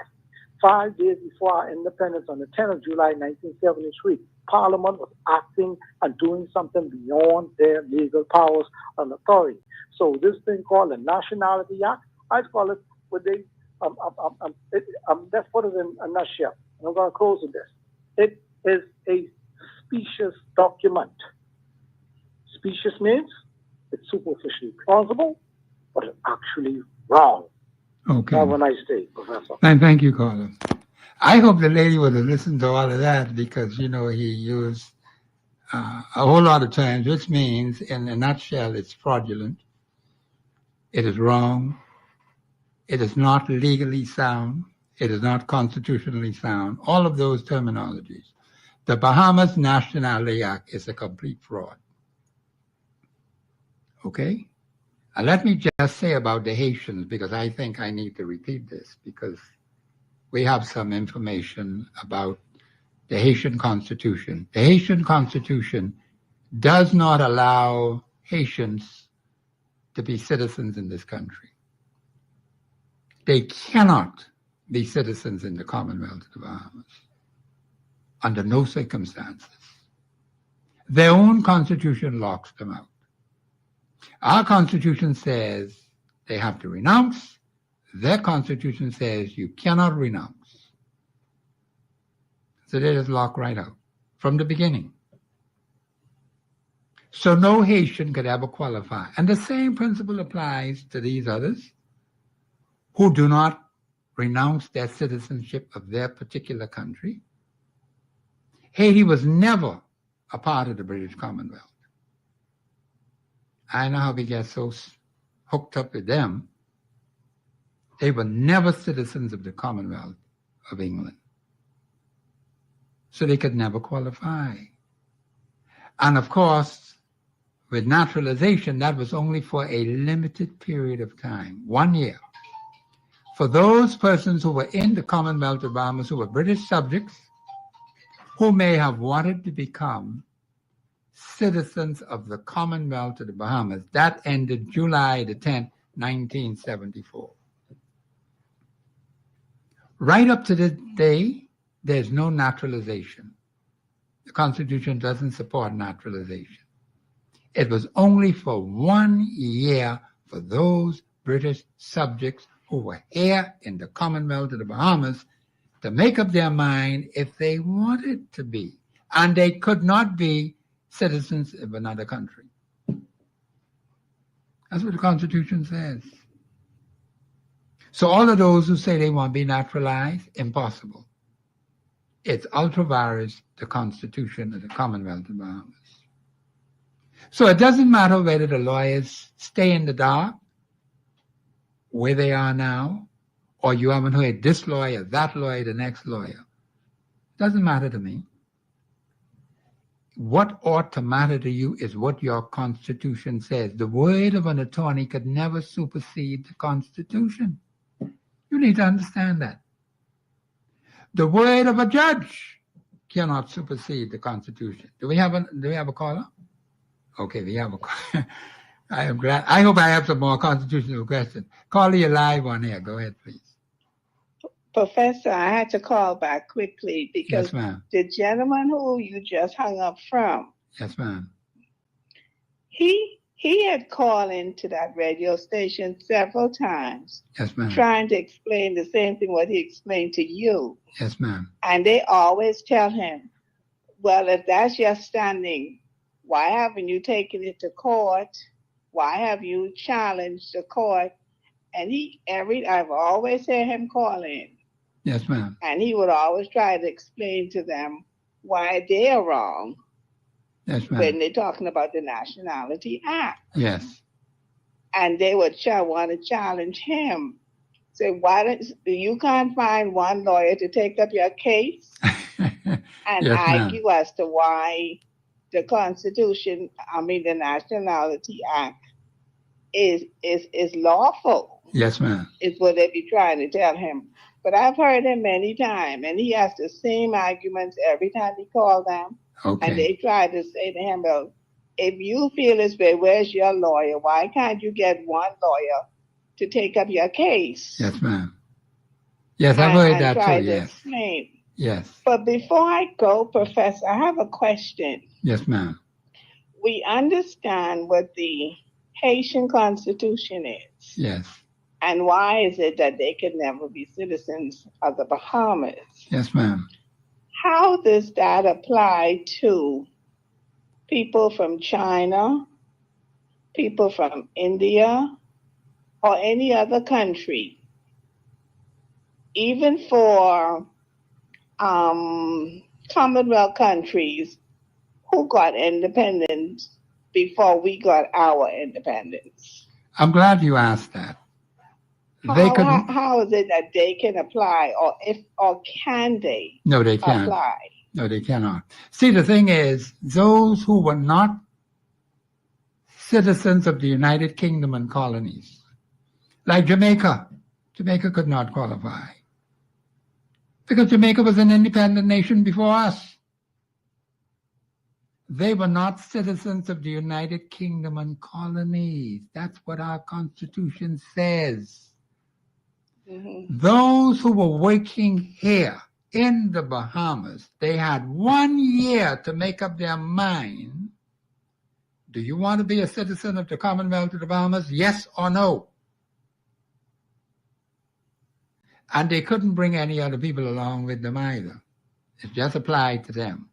5 days before our independence, on the 10th of July, 1973. Parliament was acting and doing something beyond their legal powers and authority. So this thing called the Nationality Act, I call it what they, let's put it in a nutshell. I'm going to close with this. It is a specious document. Specious means it's superficially plausible, but it's actually wrong. Okay. Have a nice day, Professor. And thank you, Carla. I hope the lady would have listened to all of that, because, you know, he used a whole lot of terms, which means, in a nutshell, it's fraudulent. It is wrong. It is not legally sound. It is not constitutionally sound. All of those terminologies. The Bahamas Nationality Act is a complete fraud. Okay? And let me just say about the Haitians, because I think I need to repeat this, because we have some information about the Haitian Constitution. The Haitian Constitution does not allow Haitians to be citizens in this country. They cannot be citizens in the Commonwealth of the Bahamas under no circumstances. Their own constitution locks them out. Our constitution says they have to renounce. Their constitution says you cannot renounce. So they just lock right out from the beginning. So no Haitian could ever qualify. And the same principle applies to these others who do not renounce their citizenship of their particular country. Haiti was never a part of the British Commonwealth. I know how we get so hooked up with them. They were never citizens of the Commonwealth of England. So they could never qualify. And of course, with naturalization, that was only for a limited period of time, 1 year. For those persons who were in the Commonwealth of Bahamas, who were British subjects, who may have wanted to become citizens of the Commonwealth of the Bahamas. That ended July the 10th, 1974. Right up to this day, there's no naturalization. The Constitution doesn't support naturalization. It was only for 1 year for those British subjects who were here in the Commonwealth of the Bahamas to make up their mind if they wanted to be. And they could not be citizens of another country. That's what the Constitution says. So all of those who say they want to be naturalized, impossible. It's ultra-vires the Constitution of the Commonwealth of Bahamas. So it doesn't matter whether the lawyers stay in the dark, where they are now, or you haven't heard this lawyer, that lawyer, the next lawyer. Doesn't matter to me. What ought to matter to you is what your Constitution says. The word of an attorney could never supersede the Constitution. You need to understand that. The word of a judge cannot supersede the Constitution. Do we have a caller? Okay, we have a caller. I am glad. I hope I have some more constitutional questions. Caller, you're live on here. Go ahead, please. Professor, I had to call back quickly because the gentleman who you just hung up from, yes, ma'am, he had called into that radio station several times, yes, ma'am, trying to explain the same thing what he explained to you. Yes, ma'am. And they always tell him, well, if that's your standing, why haven't you taken it to court? Why have you challenged the court? And I've always heard him call in. Yes, ma'am. And he would always try to explain to them why they're wrong. Yes, ma'am. when they're talking about the Nationality Act. Yes. And they would want to challenge him. Say, why don't you can't find one lawyer to take up your case and Yes, argue ma'am. as to why the Constitution, the Nationality Act is lawful. Yes, ma'am. Is what they be trying to tell him. But I've heard him many times, and he has the same arguments every time he calls them. Okay. And they try to say to him, well, if you feel this way, where's your lawyer? Why can't you get one lawyer to take up your case? Yes, ma'am. Yes, I've heard that try too, to yes. explain. Yes. But before I go, Professor, I have a question. Yes, ma'am. We understand what the Haitian Constitution is. Yes. And why is it that they could never be citizens of the Bahamas? Yes, ma'am. How does that apply to people from China, people from India, or any other country? Even for Commonwealth countries who got independence before we got our independence. I'm glad you asked that. How is it that they can apply, or can they? No, they can't. Apply? No, they cannot. See, the thing is, those who were not citizens of the United Kingdom and colonies, like Jamaica could not qualify because Jamaica was an independent nation before us. They were not citizens of the United Kingdom and colonies. That's what our Constitution says. Mm-hmm. Those who were working here in the Bahamas, they had 1 year to make up their mind. Do you want to be a citizen of the Commonwealth of the Bahamas? Yes or no? And they couldn't bring any other people along with them either. It just applied to them,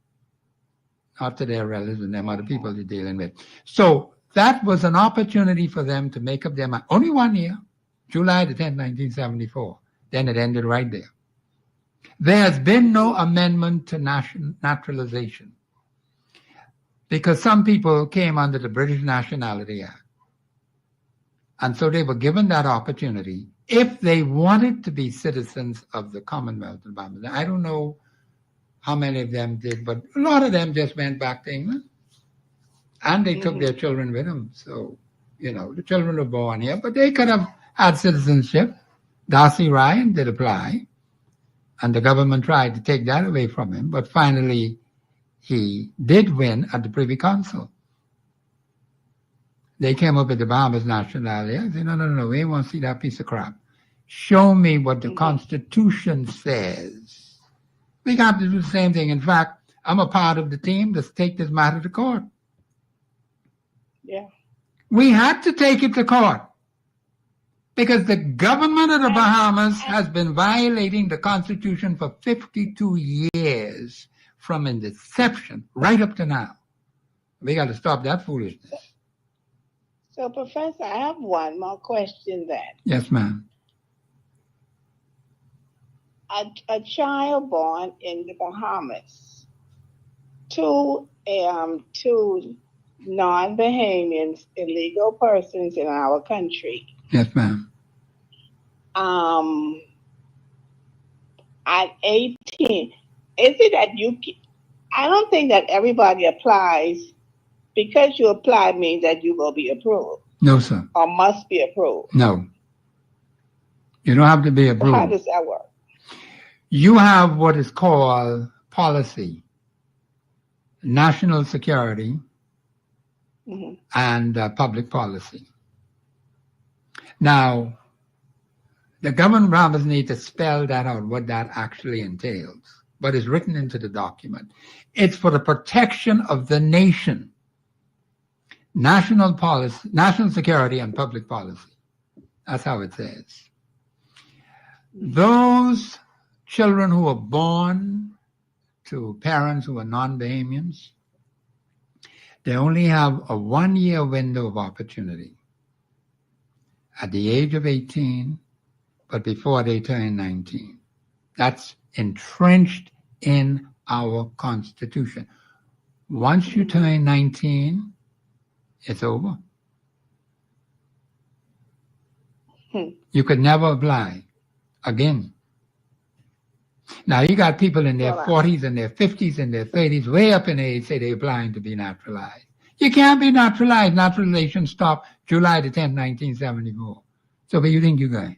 not to their relatives and them other people they're dealing with. So that was an opportunity for them to make up their mind. Only 1 year, July the 10th, 1974. Then it ended right there. There has been no amendment to naturalization because some people came under the British Nationality Act. And so they were given that opportunity if they wanted to be citizens of the Commonwealth of the Bahamas. I don't know how many of them did, but a lot of them just went back to England. And they took their children with them. So, the children were born here, but they could have had citizenship. Darcy Ryan did apply, and the government tried to take that away from him, but finally he did win at the Privy Council. They came up with the Bahamas nationality. I said, no, we ain't want to see that piece of crap. Show me what the Constitution says. We got to do the same thing. In fact, I'm a part of the team that's take this matter to court. Yeah. We had to take it to court because the government of the Bahamas has been violating the Constitution for 52 years from its inception right up to now. We got to stop that foolishness. So, Professor, I have one more question then. Yes, ma'am. A child born in the Bahamas to non-Bahamians, illegal persons in our country. Yes, ma'am. At 18, is it that I don't think that everybody applies. Because you apply means that you will be approved. No, sir. Or must be approved. No. You don't have to be approved. How does that work? You have what is called policy, national security, and public policy. Now, the government Bahamas need to spell that out, what that actually entails. But it's written into the document. It's for the protection of the nation. National policy, national security, and public policy. That's how it says. Those children who are born to parents who are non-Bahamians, they only have a 1 year window of opportunity at the age of 18, but before they turn 19. That's entrenched in our Constitution. Once you turn 19, it's over. You could never apply again. Now, you got people in their 40s and their 50s and their 30s, way up in age, say they're applying to be naturalized. You can't be naturalized. Naturalization stopped July the 10th, 1974. So where you think you're going?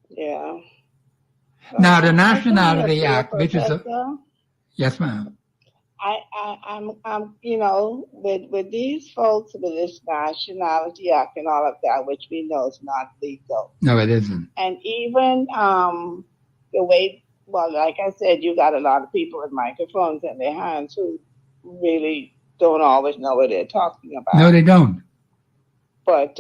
Yeah. Now, the Nationality Act, which is a... Yes, ma'am. I'm with these folks, with this Nationality Act and all of that, which we know is not legal. No, it isn't. And even the way, well, like I said, you got a lot of people with microphones in their hands who really don't always know what they're talking about. No, they don't. But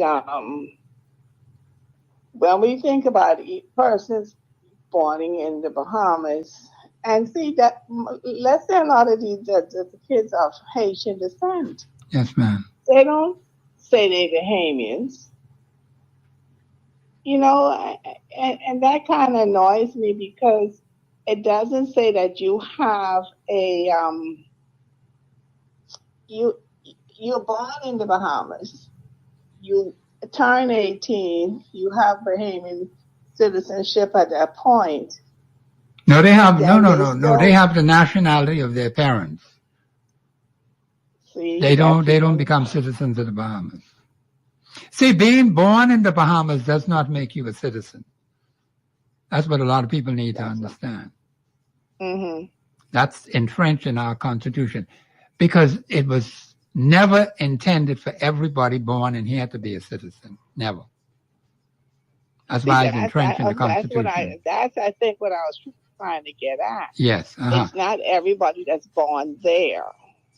when we think about persons born in the Bahamas, and see that, let's say a lot of these the kids of Haitian descent. Yes, ma'am. They don't say they're Bahamians. And that kind of annoys me because it doesn't say that you have a you're born in the Bahamas. You turn 18. You have Bahamian citizenship at that point. No, they have no. They have the nationality of their parents. See, they don't become citizens of the Bahamas. See, being born in the Bahamas does not make you a citizen. That's what a lot of people need to understand. Mm-hmm. That's entrenched in our Constitution because it was never intended for everybody born in here to be a citizen. Never. That's why it's entrenched in the Constitution. That's I think what I was trying to get at. Yes. It's not everybody that's born there.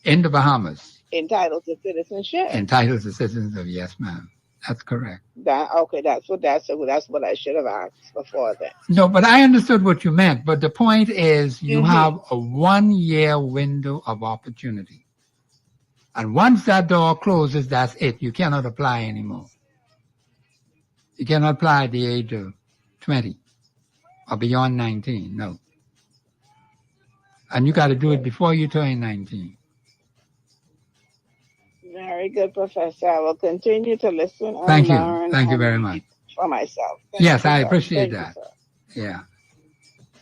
In the Bahamas. Entitled to citizenship. Entitled to citizenship, yes, ma'am. That's correct. That's what I should have asked before that. No, but I understood what you meant. But the point is you have a 1-year window of opportunity. And once that door closes, that's it. You cannot apply anymore. You cannot apply at the age of 20 or beyond 19, no. And you got to do it before you turn 19. Very good, Professor. I will continue to listen and Thank you. learn. Thank you very much. For myself. Yes, I appreciate that. Yeah.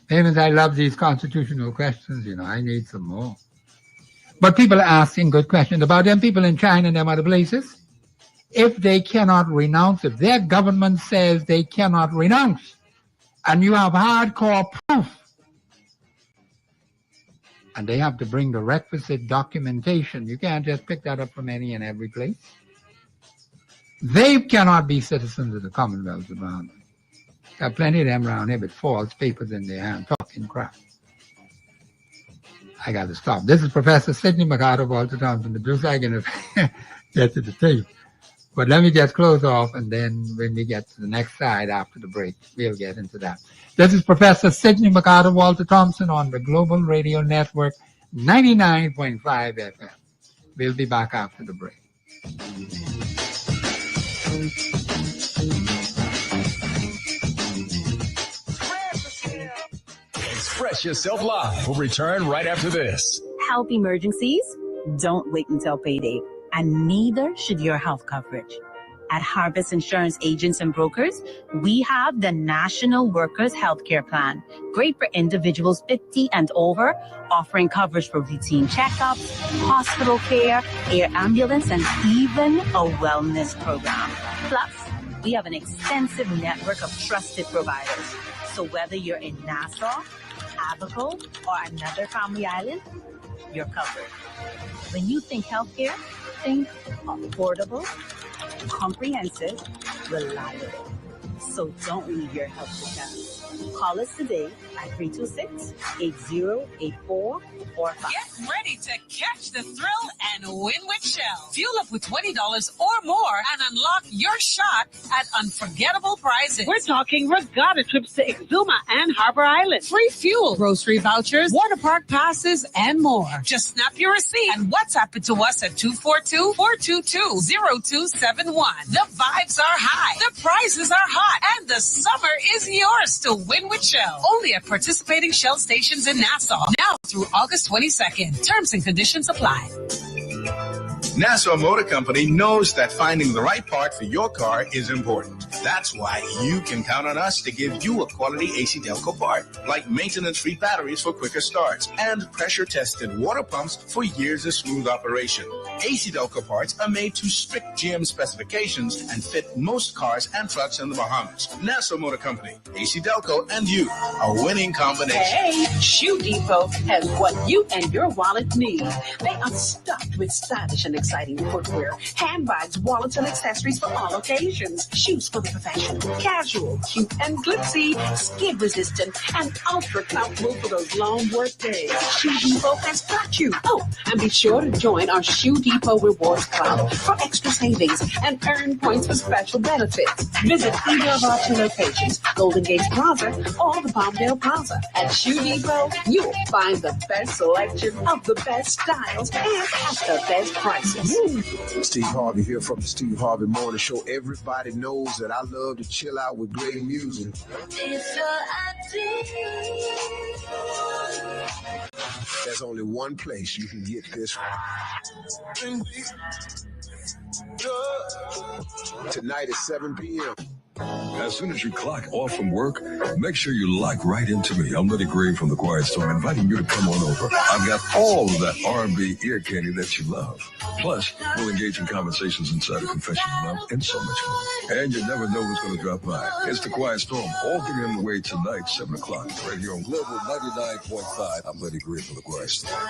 Famous, I love these constitutional questions. I need some more. But people are asking good questions about them people in China and them other places. If they cannot renounce, if their government says they cannot renounce, and you have hardcore proof, and they have to bring the requisite documentation. You can't just pick that up from any and every place. They cannot be citizens of the Commonwealth of Bahamas. There are plenty of them around here with false papers in their hand, talking crap. I got to stop. This is Professor Sidney McCarter, Walter Thompson, the Bruce. I'm going to get to the tape. But let me just close off, and then when we get to the next side after the break, we'll get into that. This is Professor Sidney McCarter, Walter Thompson on the Global Radio Network, 99.5 FM. We'll be back after the break. Express Yourself Live will return right after this. Health emergencies? Don't wait until payday. And neither should your health coverage. At Harvest Insurance Agents and Brokers, we have the National Workers Healthcare Plan, great for individuals 50 and over, offering coverage for routine checkups, hospital care, air ambulance, and even a wellness program. Plus, we have an extensive network of trusted providers. So whether you're in Nassau, Abaco, or another family island, you're covered. When you think healthcare, think affordable, comprehensive, reliable. So don't leave your health to chance. Call us today at 326-8084 or 5. Get ready to catch the thrill and win with Shell. Fuel up with $20 or more and unlock your shot at unforgettable prizes. We're talking regatta trips to Exuma and Harbor Island. Free fuel, grocery vouchers, water park passes, and more. Just snap your receipt and WhatsApp it to us at 242-422-0271. The vibes are high, the prizes are hot, and the summer is yours to win with Shell. Only at participating Shell stations in Nassau. Now through August 22nd. Terms and conditions apply. Nassau Motor Company knows that finding the right part for your car is important. That's why you can count on us to give you a quality AC Delco part, like maintenance-free batteries for quicker starts and pressure-tested water pumps for years of smooth operation. AC Delco parts are made to strict GM specifications and fit most cars and trucks in the Bahamas. Nassau Motor Company, AC Delco, and you, a winning combination. Hey, Shoe Depot has what you and your wallet need. They are stuffed with stylish and exciting footwear, handbags, wallets, and accessories for all occasions. Shoes for the professional, casual, cute and glitzy, skid resistant, and ultra comfortable for those long work days. Shoe Depot has got you. Oh, and be sure to join our Shoe Depot Rewards Club for extra savings and earn points for special benefits. Visit either of our two locations, Golden Gate Plaza or the Palmdale Plaza. At Shoe Depot, you'll find the best selection of the best styles and at the best prices. Steve Harvey here from the Steve Harvey Morning Show. Everybody knows that I love to chill out with great music. There's only one place you can get this from. Tonight at 7 p.m. As soon as you clock off from work, make sure you lock right into me. I'm Lenny Gray from The Quiet Storm, inviting you to come on over. I've got all of that R&B ear candy that you love. Plus, we'll engage in conversations inside a confession of love and so much more. And you never know who's going to drop by. It's The Quiet Storm, all getting on the way tonight, 7 o'clock, right here on Global 99.5. I'm Lenny Gray from The Quiet Storm.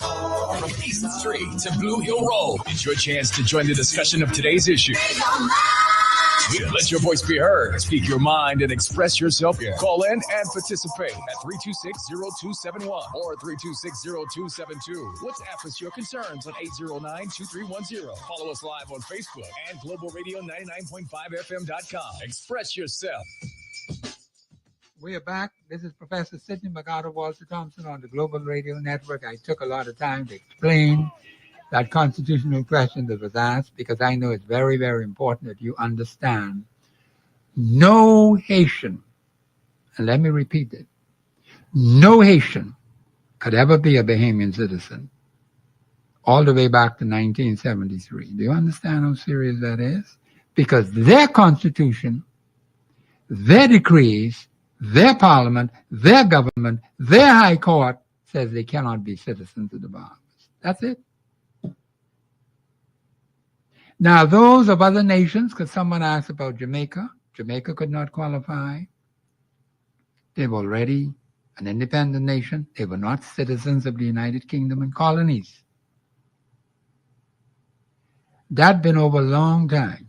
From East Street to Blue Hill Road, it's your chance to join the discussion of today's issue. Let your voice be heard. Speak your mind and express yourself. Call in and participate at 326-0271 or 326-0272. WhatsApp us your concerns on 809-2310. Follow us live on Facebook and globalradio99.5fm.com. Express yourself. We are back. This is Professor Sidney Walter Thompson on the Global Radio Network. I took a lot of time to explain that constitutional question that was asked because I know it's very, very important that you understand no Haitian, and let me repeat it, no Haitian could ever be a Bahamian citizen all the way back to 1973. Do you understand how serious that is? Because their constitution, their decrees, their parliament, their government, their high court says they cannot be citizens of the Bahamas. That's it. Now, those of other nations, because someone asked about Jamaica, Jamaica could not qualify. They were already an independent nation. They were not citizens of the United Kingdom and colonies. That been over a long time,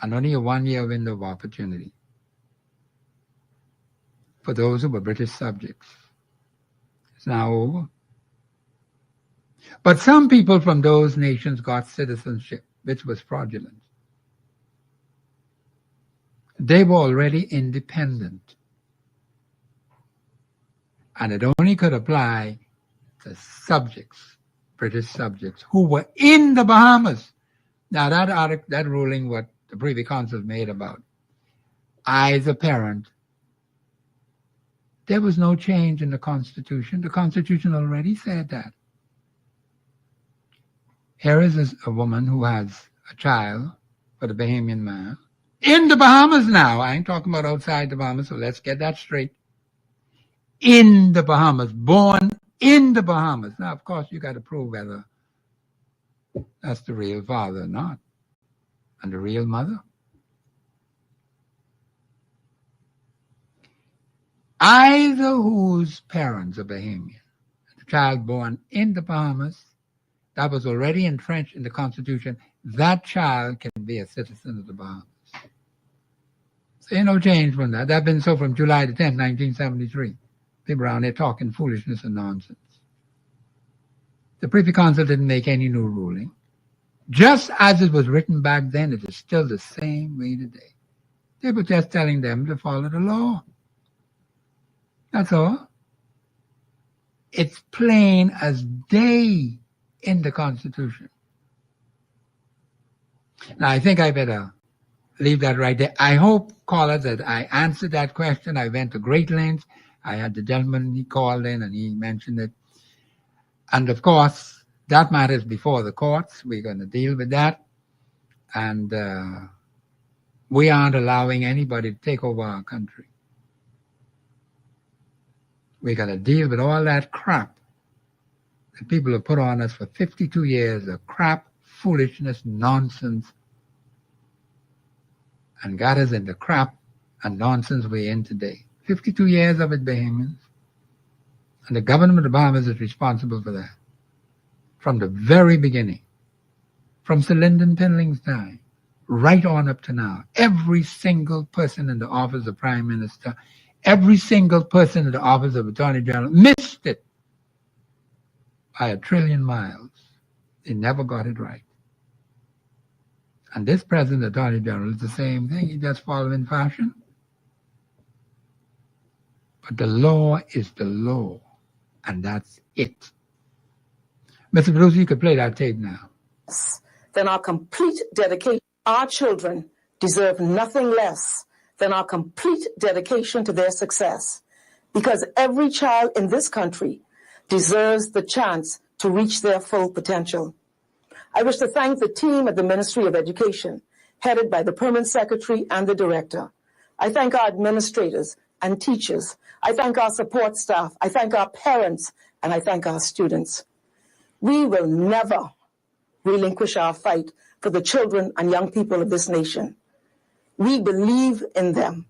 and only a 1 year window of opportunity for those who were British subjects. It's now over. But some people from those nations got citizenship, which was fraudulent. They were already independent. And it only could apply to subjects, British subjects, who were in the Bahamas. Now, that ruling, what the Privy Council made about I, as a parent, there was no change in the Constitution. The Constitution already said that. Here is a woman who has a child for the Bahamian man in the Bahamas now. I ain't talking about outside the Bahamas, so let's get that straight. In the Bahamas, born in the Bahamas. Now, of course, you got to prove whether that's the real father or not, and the real mother. Either whose parents are Bahamian, the child born in the Bahamas, that was already entrenched in the Constitution, that child can be a citizen of the Bahamas. So ain't no change from that. That's been so from July the 10th, 1973. People around there talking foolishness and nonsense. The Privy Council didn't make any new ruling. Just as it was written back then, it is still the same way today. They were just telling them to follow the law. That's all. It's plain as day in the Constitution. Now, I think I better leave that right there. I hope, caller, that I answered that question. I went to great lengths. I had the gentleman, he called in and he mentioned it. And of course, that matters before the courts. We're going to deal with that. And we aren't allowing anybody to take over our country. We're going to deal with all that crap that people have put on us for 52 years of crap, foolishness, nonsense, and got us in the crap and nonsense we're in today. 52 years of it, Bahamians. And the government of the Bahamas is responsible for that. From the very beginning. From Sir Lyndon Pinling's time, right on up to now. Every single person in the office of Prime Minister, every single person in the office of Attorney General missed it by a trillion miles. They never got it right. And this present Attorney General is the same thing. He just following fashion. But the law is the law, and that's it. Mr. Producer, you could play that tape now. Than our complete dedication. Our children deserve nothing less than our complete dedication to their success, because every child in this country deserves the chance to reach their full potential. I wish to thank the team at the Ministry of Education, headed by the Permanent Secretary and the Director. I thank our administrators and teachers. I thank our support staff. I thank our parents, and I thank our students. We will never relinquish our fight for the children and young people of this nation. We believe in them,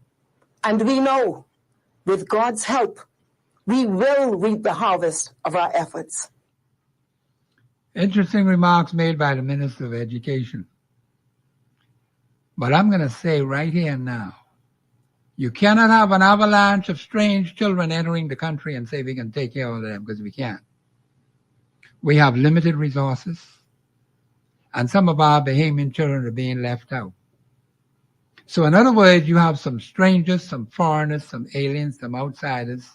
and we know, with God's help, we will reap the harvest of our efforts. Interesting remarks made by the Minister of Education. But I'm going to say right here and now, you cannot have an avalanche of strange children entering the country and say we can take care of them, because we can't. We have limited resources, and some of our Bahamian children are being left out. So in other words, you have some strangers, some foreigners, some aliens, some outsiders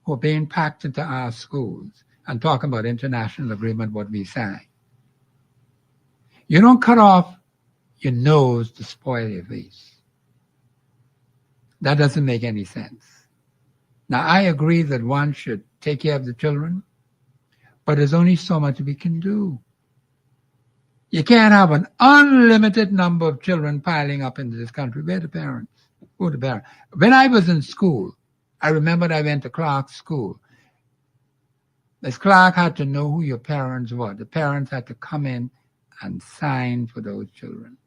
who are being packed into our schools and talking about international agreement, what we sign. You don't cut off your nose to spoil your face. That doesn't make any sense. Now, I agree that one should take care of the children, but there's only so much we can do. You can't have an unlimited number of children piling up into this country. Where are the parents? Who are the parents? When I was in school, I remembered I went to Clark's school. Miss Clark had to know who your parents were. The parents had to come in and sign for those children.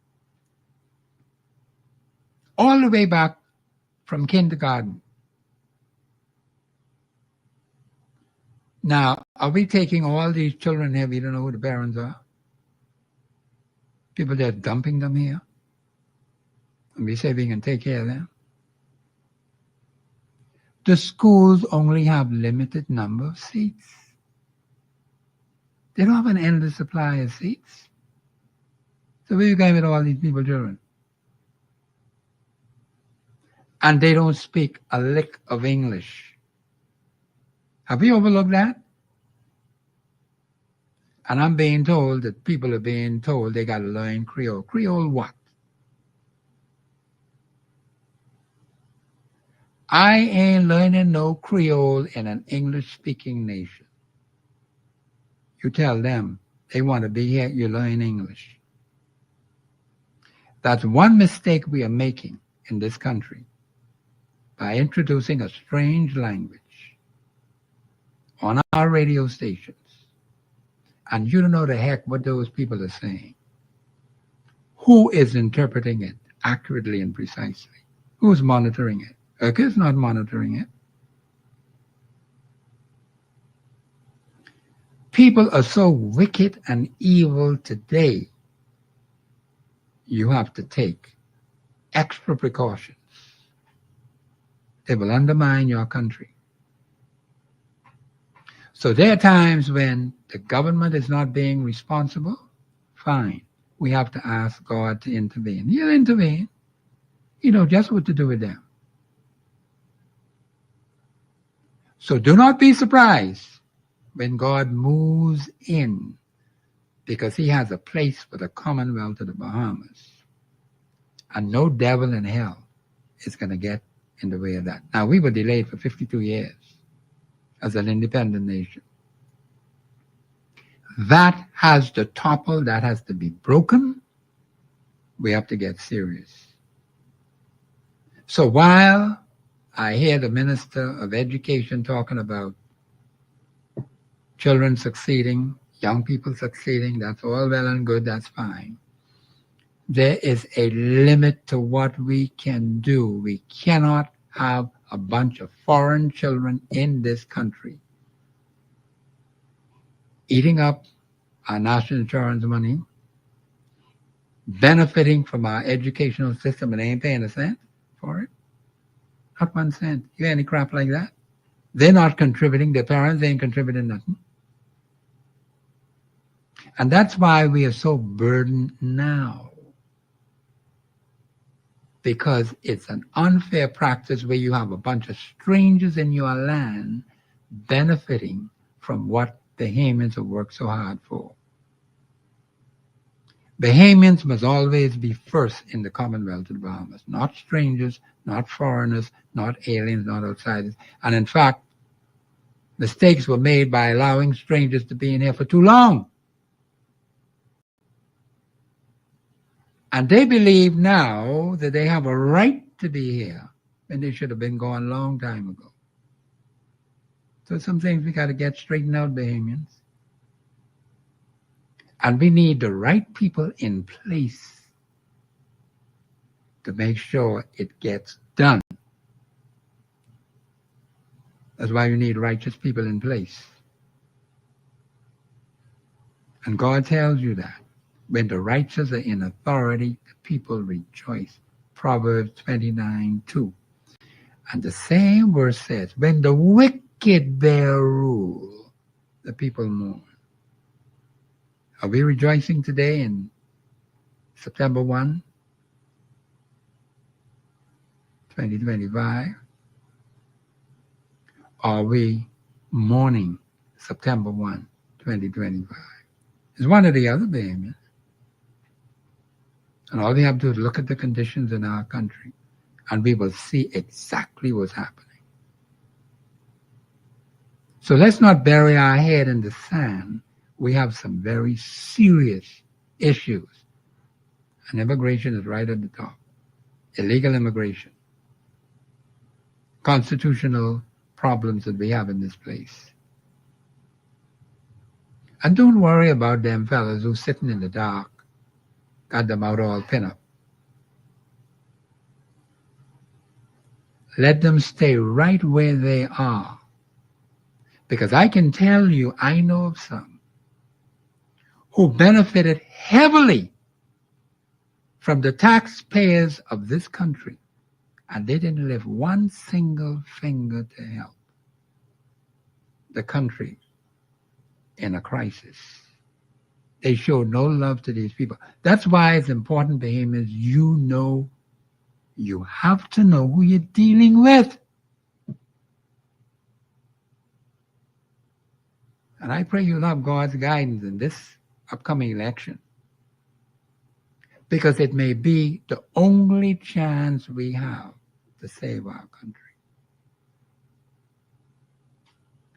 All the way back from kindergarten. Now, are we taking all these children here? We don't know who the parents are. People just dumping them here. And we say we can take care of them. The schools only have limited number of seats. They don't have an endless supply of seats. So where are you going with all these people, children? And they don't speak a lick of English. Have you overlooked that? And I'm being told that people are being told they got to learn Creole. Creole what? I ain't learning no Creole in an English-speaking nation. You tell them they want to be here, you learn English. That's one mistake we are making in this country by introducing a strange language on our radio stations. And you don't know the heck what those people are saying. Who is interpreting it accurately and precisely? Who's monitoring it? is not monitoring it. People are so wicked and evil today, you have to take extra precautions. They will undermine your country. So there are times when the government is not being responsible. Fine. We have to ask God to intervene. He'll intervene. You know just what to do with them. So do not be surprised when God moves in, because he has a place for the Commonwealth of the Bahamas. And no devil in hell is going to get in the way of that. Now, we were delayed for 52 years as an independent nation. That has to topple, that has to be broken. We have to get serious. So while I hear the Minister of Education talking about children succeeding, young people succeeding, that's all well and good, that's fine. There is a limit to what we can do. We cannot have a bunch of foreign children in this country eating up our national insurance money, benefiting from our educational system, and they ain't paying a cent for it. Not 1 cent. You hear any crap like that? They're not contributing. Their parents ain't contributing nothing. And that's why we are so burdened now. Because it's an unfair practice where you have a bunch of strangers in your land benefiting from what Bahamians have worked so hard for. Bahamians must always be first in the Commonwealth of the Bahamas, not strangers, not foreigners, not aliens, not outsiders. And in fact, mistakes were made by allowing strangers to be in here for too long. And they believe now that they have a right to be here, and they should have been gone a long time ago. So some things we got to get straightened out, Bahamians. And we need the right people in place to make sure it gets done. That's why you need righteous people in place. And God tells you that. When the righteous are in authority, the people rejoice. Proverbs 29:2. And the same verse says, when the wicked bear rule, the people mourn. Are we rejoicing today in September 1, 2025? Are we mourning September 1, 2025? It's one or the other, Bahamians. And all we have to do is look at the conditions in our country, and we will see exactly what's happening. So let's not bury our head in the sand. We have some very serious issues. And immigration is right at the top. Illegal immigration. Constitutional problems that we have in this place. And don't worry about them fellas who's sitting in the dark, got them out all pin up. Let them stay right where they are. Because I can tell you, I know of some who benefited heavily from the taxpayers of this country, and they didn't lift one single finger to help the country in a crisis. They showed no love to these people. That's why it's important, Bahamians, you have to know who you're dealing with. And I pray you'll have God's guidance in this upcoming election, because it may be the only chance we have to save our country.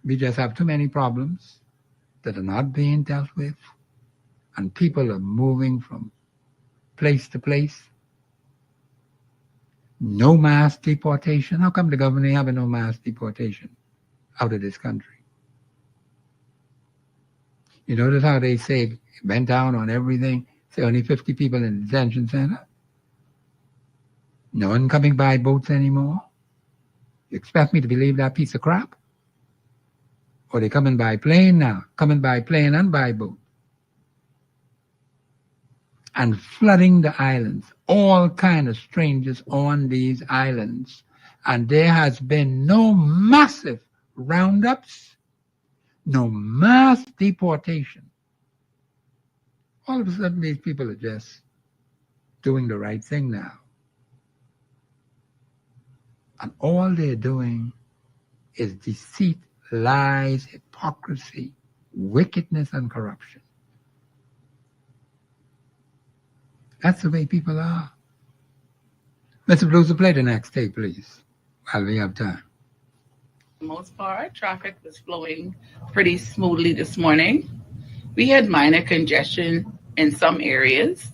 We just have too many problems that are not being dealt with, and people are moving from place to place. No mass deportation. How come the government ain't having no mass deportation out of this country? You notice how they say bent down on everything, say only 50 people in the detention center? No one coming by boats anymore? You expect me to believe that piece of crap? Or they coming by plane now, coming by plane and by boat. And flooding the islands, all kind of strangers on these islands. And there has been no massive roundups, no mass deportation. All of a sudden, these people are just doing the right thing now. And all they're doing is deceit, lies, hypocrisy, wickedness, and corruption. That's the way people are. Mr. Producer, play the next tape, please, while we have time. For the most part, traffic was flowing pretty smoothly this morning. We had minor congestion in some areas.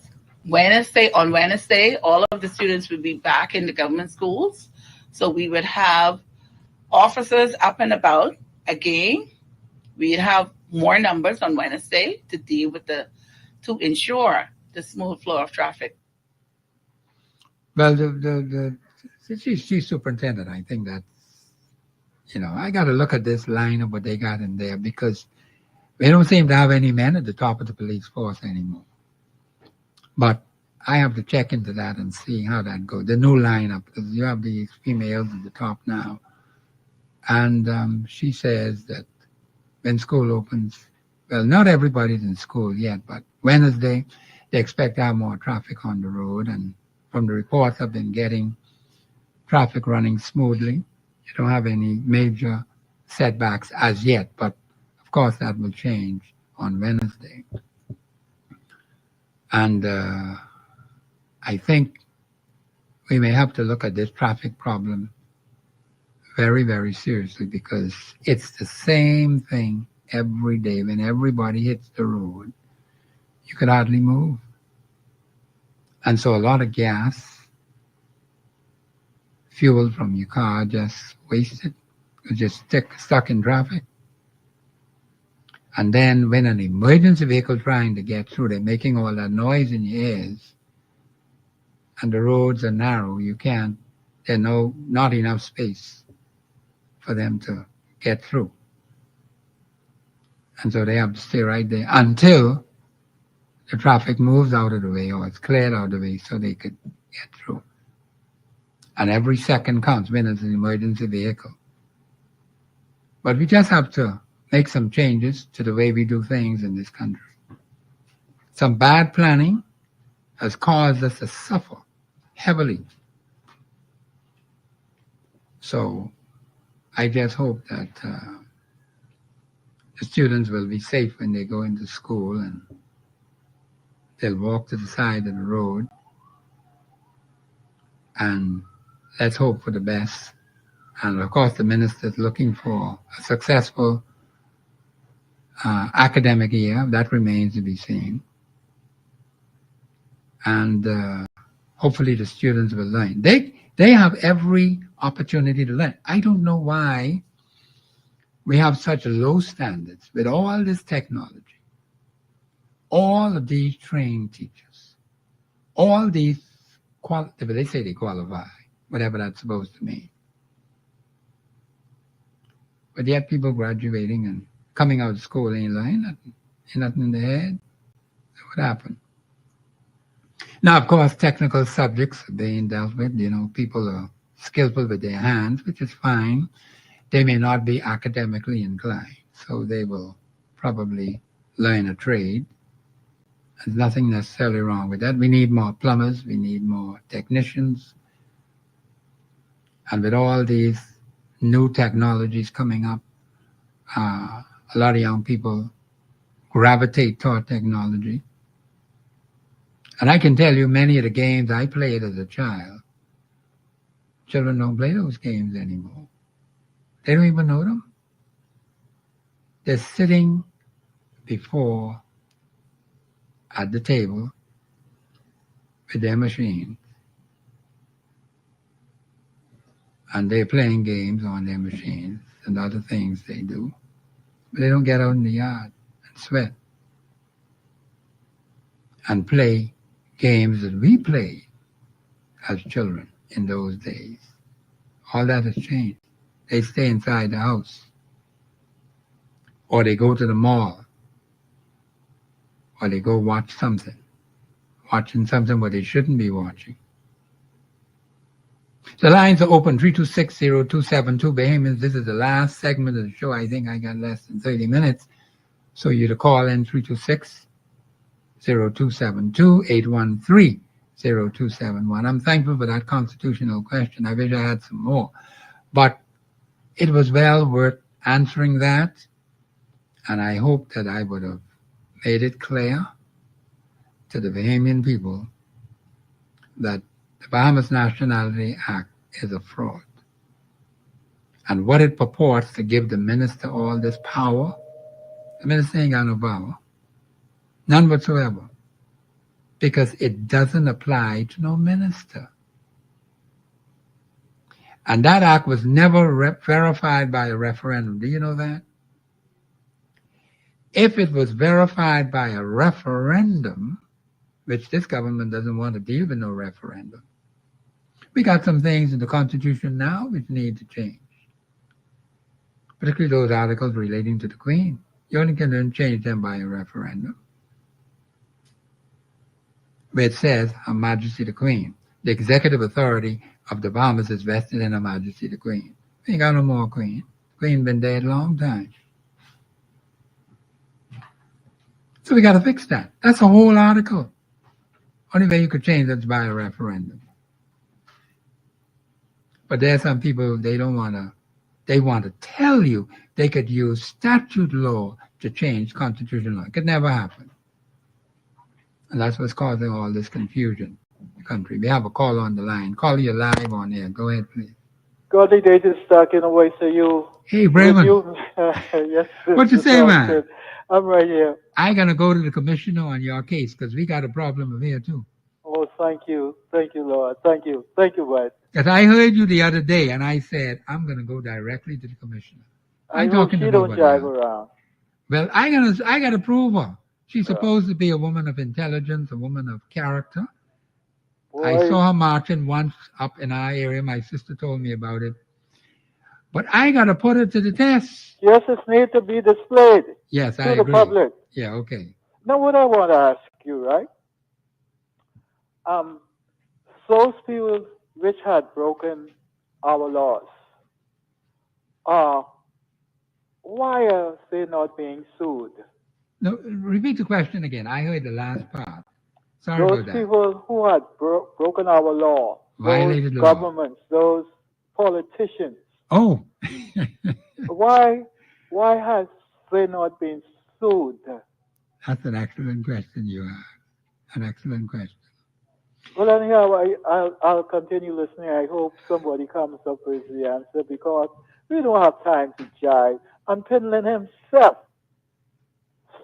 On Wednesday, all of the students would be back in the government schools. So we would have officers up and about again. We'd have more numbers on Wednesday to deal with to ensure the smooth flow of traffic. Well, the chief superintendent, I think that, I got to look at this line of what they got in there, because they don't seem to have any men at the top of the police force anymore. But I have to check into that and see how that goes. The new lineup, because you have these females at the top now. And she says that when school opens, well, not everybody's in school yet, but Wednesday, they expect to have more traffic on the road. And from the reports I've been getting, traffic running smoothly. You don't have any major setbacks as yet, but of course that will change on Wednesday. And I think we may have to look at this traffic problem very, very seriously, because it's the same thing every day. When everybody hits the road, you could hardly move. And so a lot of gas, fuel from your car just wasted, just stuck in traffic. And then when an emergency vehicle trying to get through, they're making all that noise in your ears, and the roads are narrow, there's not enough space for them to get through. And so they have to stay right there until the traffic moves out of the way or it's cleared out of the way so they could get through. And every second counts when it's an emergency vehicle. But we just have to make some changes to the way we do things in this country. Some bad planning has caused us to suffer heavily. So I just hope that the students will be safe when they go into school, and they'll walk to the side of the road. And let's hope for the best. And of course, the minister is looking for a successful academic year. That remains to be seen. And hopefully the students will learn. They have every opportunity to learn. I don't know why we have such low standards with all this technology, all of these trained teachers, all these, they say they qualify, whatever that's supposed to mean. But yet people graduating and coming out of school ain't learning nothing in their head. So what happened? Now, of course, technical subjects are being dealt with. People are skillful with their hands, which is fine. They may not be academically inclined, so they will probably learn a trade. There's nothing necessarily wrong with that. We need more plumbers. We need more technicians. And with all these new technologies coming up, a lot of young people gravitate toward technology. And I can tell you many of the games I played as a child, children don't play those games anymore. They don't even know them. They're sitting at the table with their machines, and they're playing games on their machines and other things they do. But they don't get out in the yard and sweat and play games that we played as children in those days. All that has changed. They stay inside the house, or they go to the mall, or they go watching something where they shouldn't be watching. The lines are open, 326-0272. Bahamians, this is the last segment of the show. I think I got less than 30 minutes. So you to call in 326-0272, 813-0271. I'm thankful for that constitutional question. I wish I had some more. But it was well worth answering that. And I hope that I would have made it clear to the Bahamian people that The Bahamas Nationality Act is a fraud. And what it purports to give the minister all this power, the minister ain't got no power. None whatsoever. Because it doesn't apply to no minister. And that act was never verified by a referendum. Do you know that? If it was verified by a referendum, which this government doesn't want to deal with no referendum, we got some things in the Constitution now which need to change. Particularly those articles relating to the Queen. You only can change them by a referendum. Where it says, Her Majesty the Queen. The executive authority of the Bahamas is vested in Her Majesty the Queen. We ain't got no more Queen. Queen been dead a long time. So we got to fix that. That's a whole article. Only way you could change that is by a referendum. But there are some people, they want to tell you they could use statute law to change constitutional law. It could never happen. And that's what's causing all this confusion in the country. We have a call on the line. Call you live on air. Go ahead, please. Godly day to start in a way, so you. Hey, Raymond. Yes. What you say, man? I'm right here. I gotta go to the commissioner on your case because we got a problem here too. Oh, thank you, Lord, thank you, Bud. Because I heard you the other day, and I said I'm gonna go directly to the commissioner. I hope she don't drive around. Well, I gotta prove her. She's supposed to be a woman of intelligence, a woman of character. Boy. I saw her marching once up in our area. My sister told me about it. But I got to put it to the test. Yes, it needs to be displayed. Yes, I agree. To the public. Yeah, okay. Now, what I want to ask you, right? Those people which had broken our laws, why are they not being sued? No, repeat the question again. I heard the last part. Sorry about that. Those people who had broken our law, violated those the governments, those politicians. Oh. Why has they not been sued? That's an excellent question you have. An excellent question. Well, anyhow, I'll continue listening. I hope somebody comes up with the answer because we don't have time to jive. And Pinland himself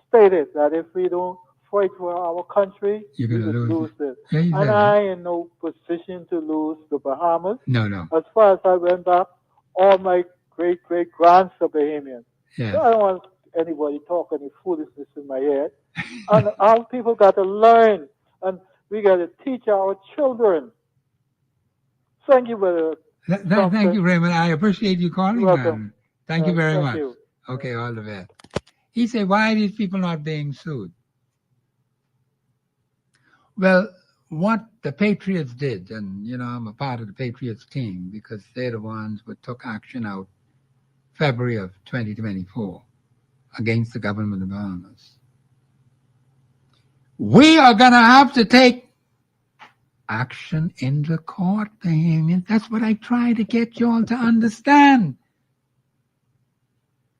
stated that if we don't fight for our country, we will lose it. Yeah, and I am in no position to lose the Bahamas. No. As far as I went back, all my great-great-grands are Bahamians. Yeah. So I don't want anybody talk any foolishness in my head. And our people got to learn, and we got to teach our children. Thank you, brother. Thank you, Raymond. I appreciate you calling, man. Thank you very much. You. Okay, all the best. He said, why are these people not being sued? Well, what the Patriots did, and, I'm a part of the Patriots team because they're the ones who took action out February of 2024 against the government of the Bahamas. We are going to have to take action in the court, Bahamians. That's what I try to get you all to understand.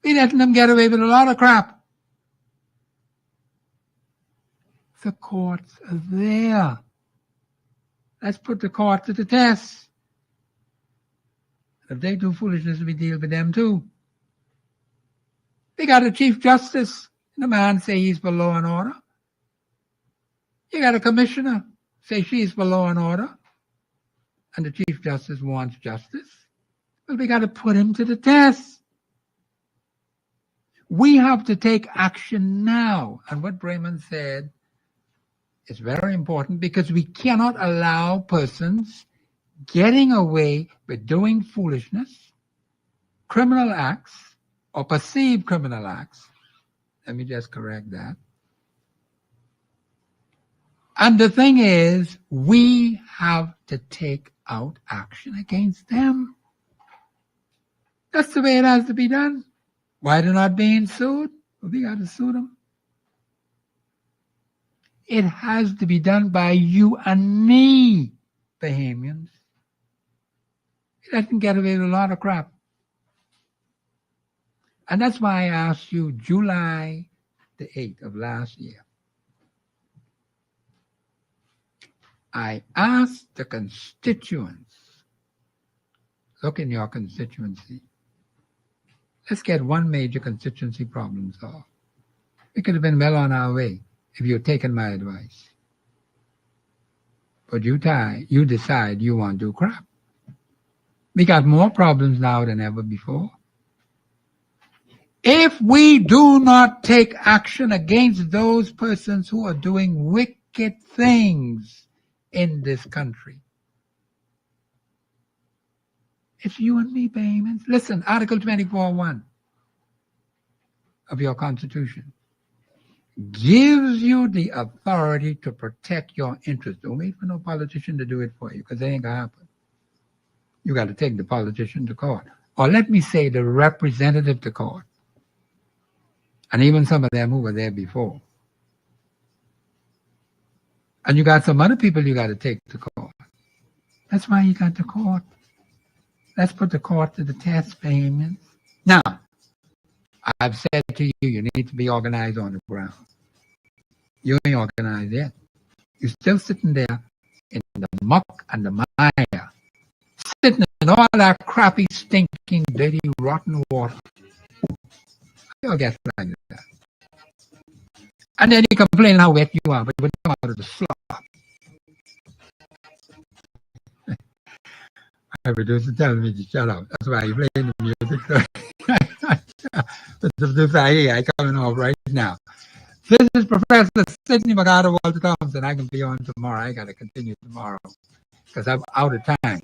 We letting them get away with a lot of crap. The courts are there. Let's put the court to the test. If they do foolishness, we deal with them too. They got a Chief Justice, and the man say he's for law and order. You got a commissioner, say she's for law and order, and the Chief Justice wants justice. Well, we got to put him to the test. We have to take action now. And what Raymond said is very important because we cannot allow persons getting away with doing foolishness, criminal acts, or perceived criminal acts. Let me just correct that. And the thing is, we have to take out action against them. That's the way it has to be done. Why they're not being sued? Well, we got to sue them. It has to be done by you and me, Bahamians. It doesn't get away with a lot of crap. And that's why I asked you July the 8th of last year. I asked the constituents, look in your constituency. Let's get one major constituency problem solved. We could have been well on our way if you had taken my advice. But you decide you want to do crap. We got more problems now than ever before. If we do not take action against those persons who are doing wicked things in this country, it's you and me, payments. Listen, Article 24.1 of your Constitution gives you the authority to protect your interests. Don't wait for no politician to do it for you, because they ain't gonna happen. You got to take the politician to court. Or let me say the representative to court. And even some of them who were there before. And you got some other people you got to take to court. That's why you got the court. Let's put the court to the test, payments. Now, I've said to you, you need to be organized on the ground. You ain't organized yet. You're still sitting there in the muck and the mire, sitting in all that crappy, stinking, dirty, rotten water. You'll get like that. And then you complain how wet you are, but you would come out of the slop. My producer telling me to shut up. That's why you playing the music. But the producer, I coming off right now. This is Professor Sidney Walter Thompson. I can be on tomorrow. I got to continue tomorrow because I'm out of time.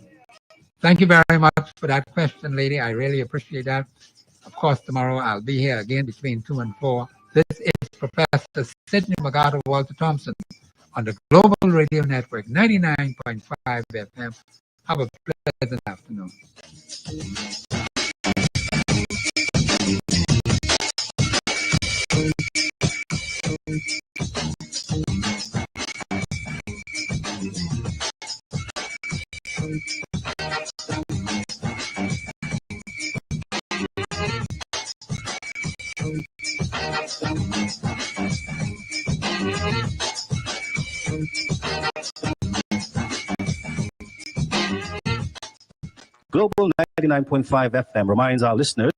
Thank you very much for that question, lady. I really appreciate that. Of course, tomorrow I'll be here again between 2 and 4. This is Professor Sidney Walter Thompson on the Global Radio Network, 99.5 FM. Have a pleasant afternoon. Global 99.5 FM reminds our listeners.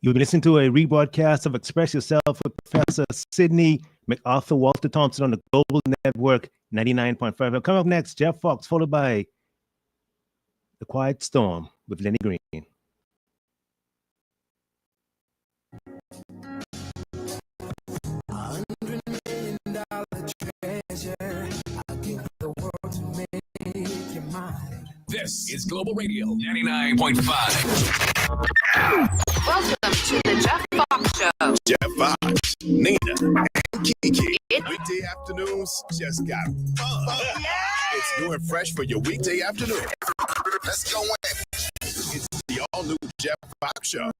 You'll be listening to a rebroadcast of Express Yourself with Professor Sidney MacArthur Walter Thompson on the Global Network 99.5. Coming up next, Jeff Fox, followed by The Quiet Storm with Lenny Green. This is Global Radio 99.5. Welcome to the Jeff Fox Show. Jeff Fox, Nina, and Kiki. Weekday afternoons just got fun. It's new and fresh for your weekday afternoon. Let's go in. It's the all-new Jeff Fox Show.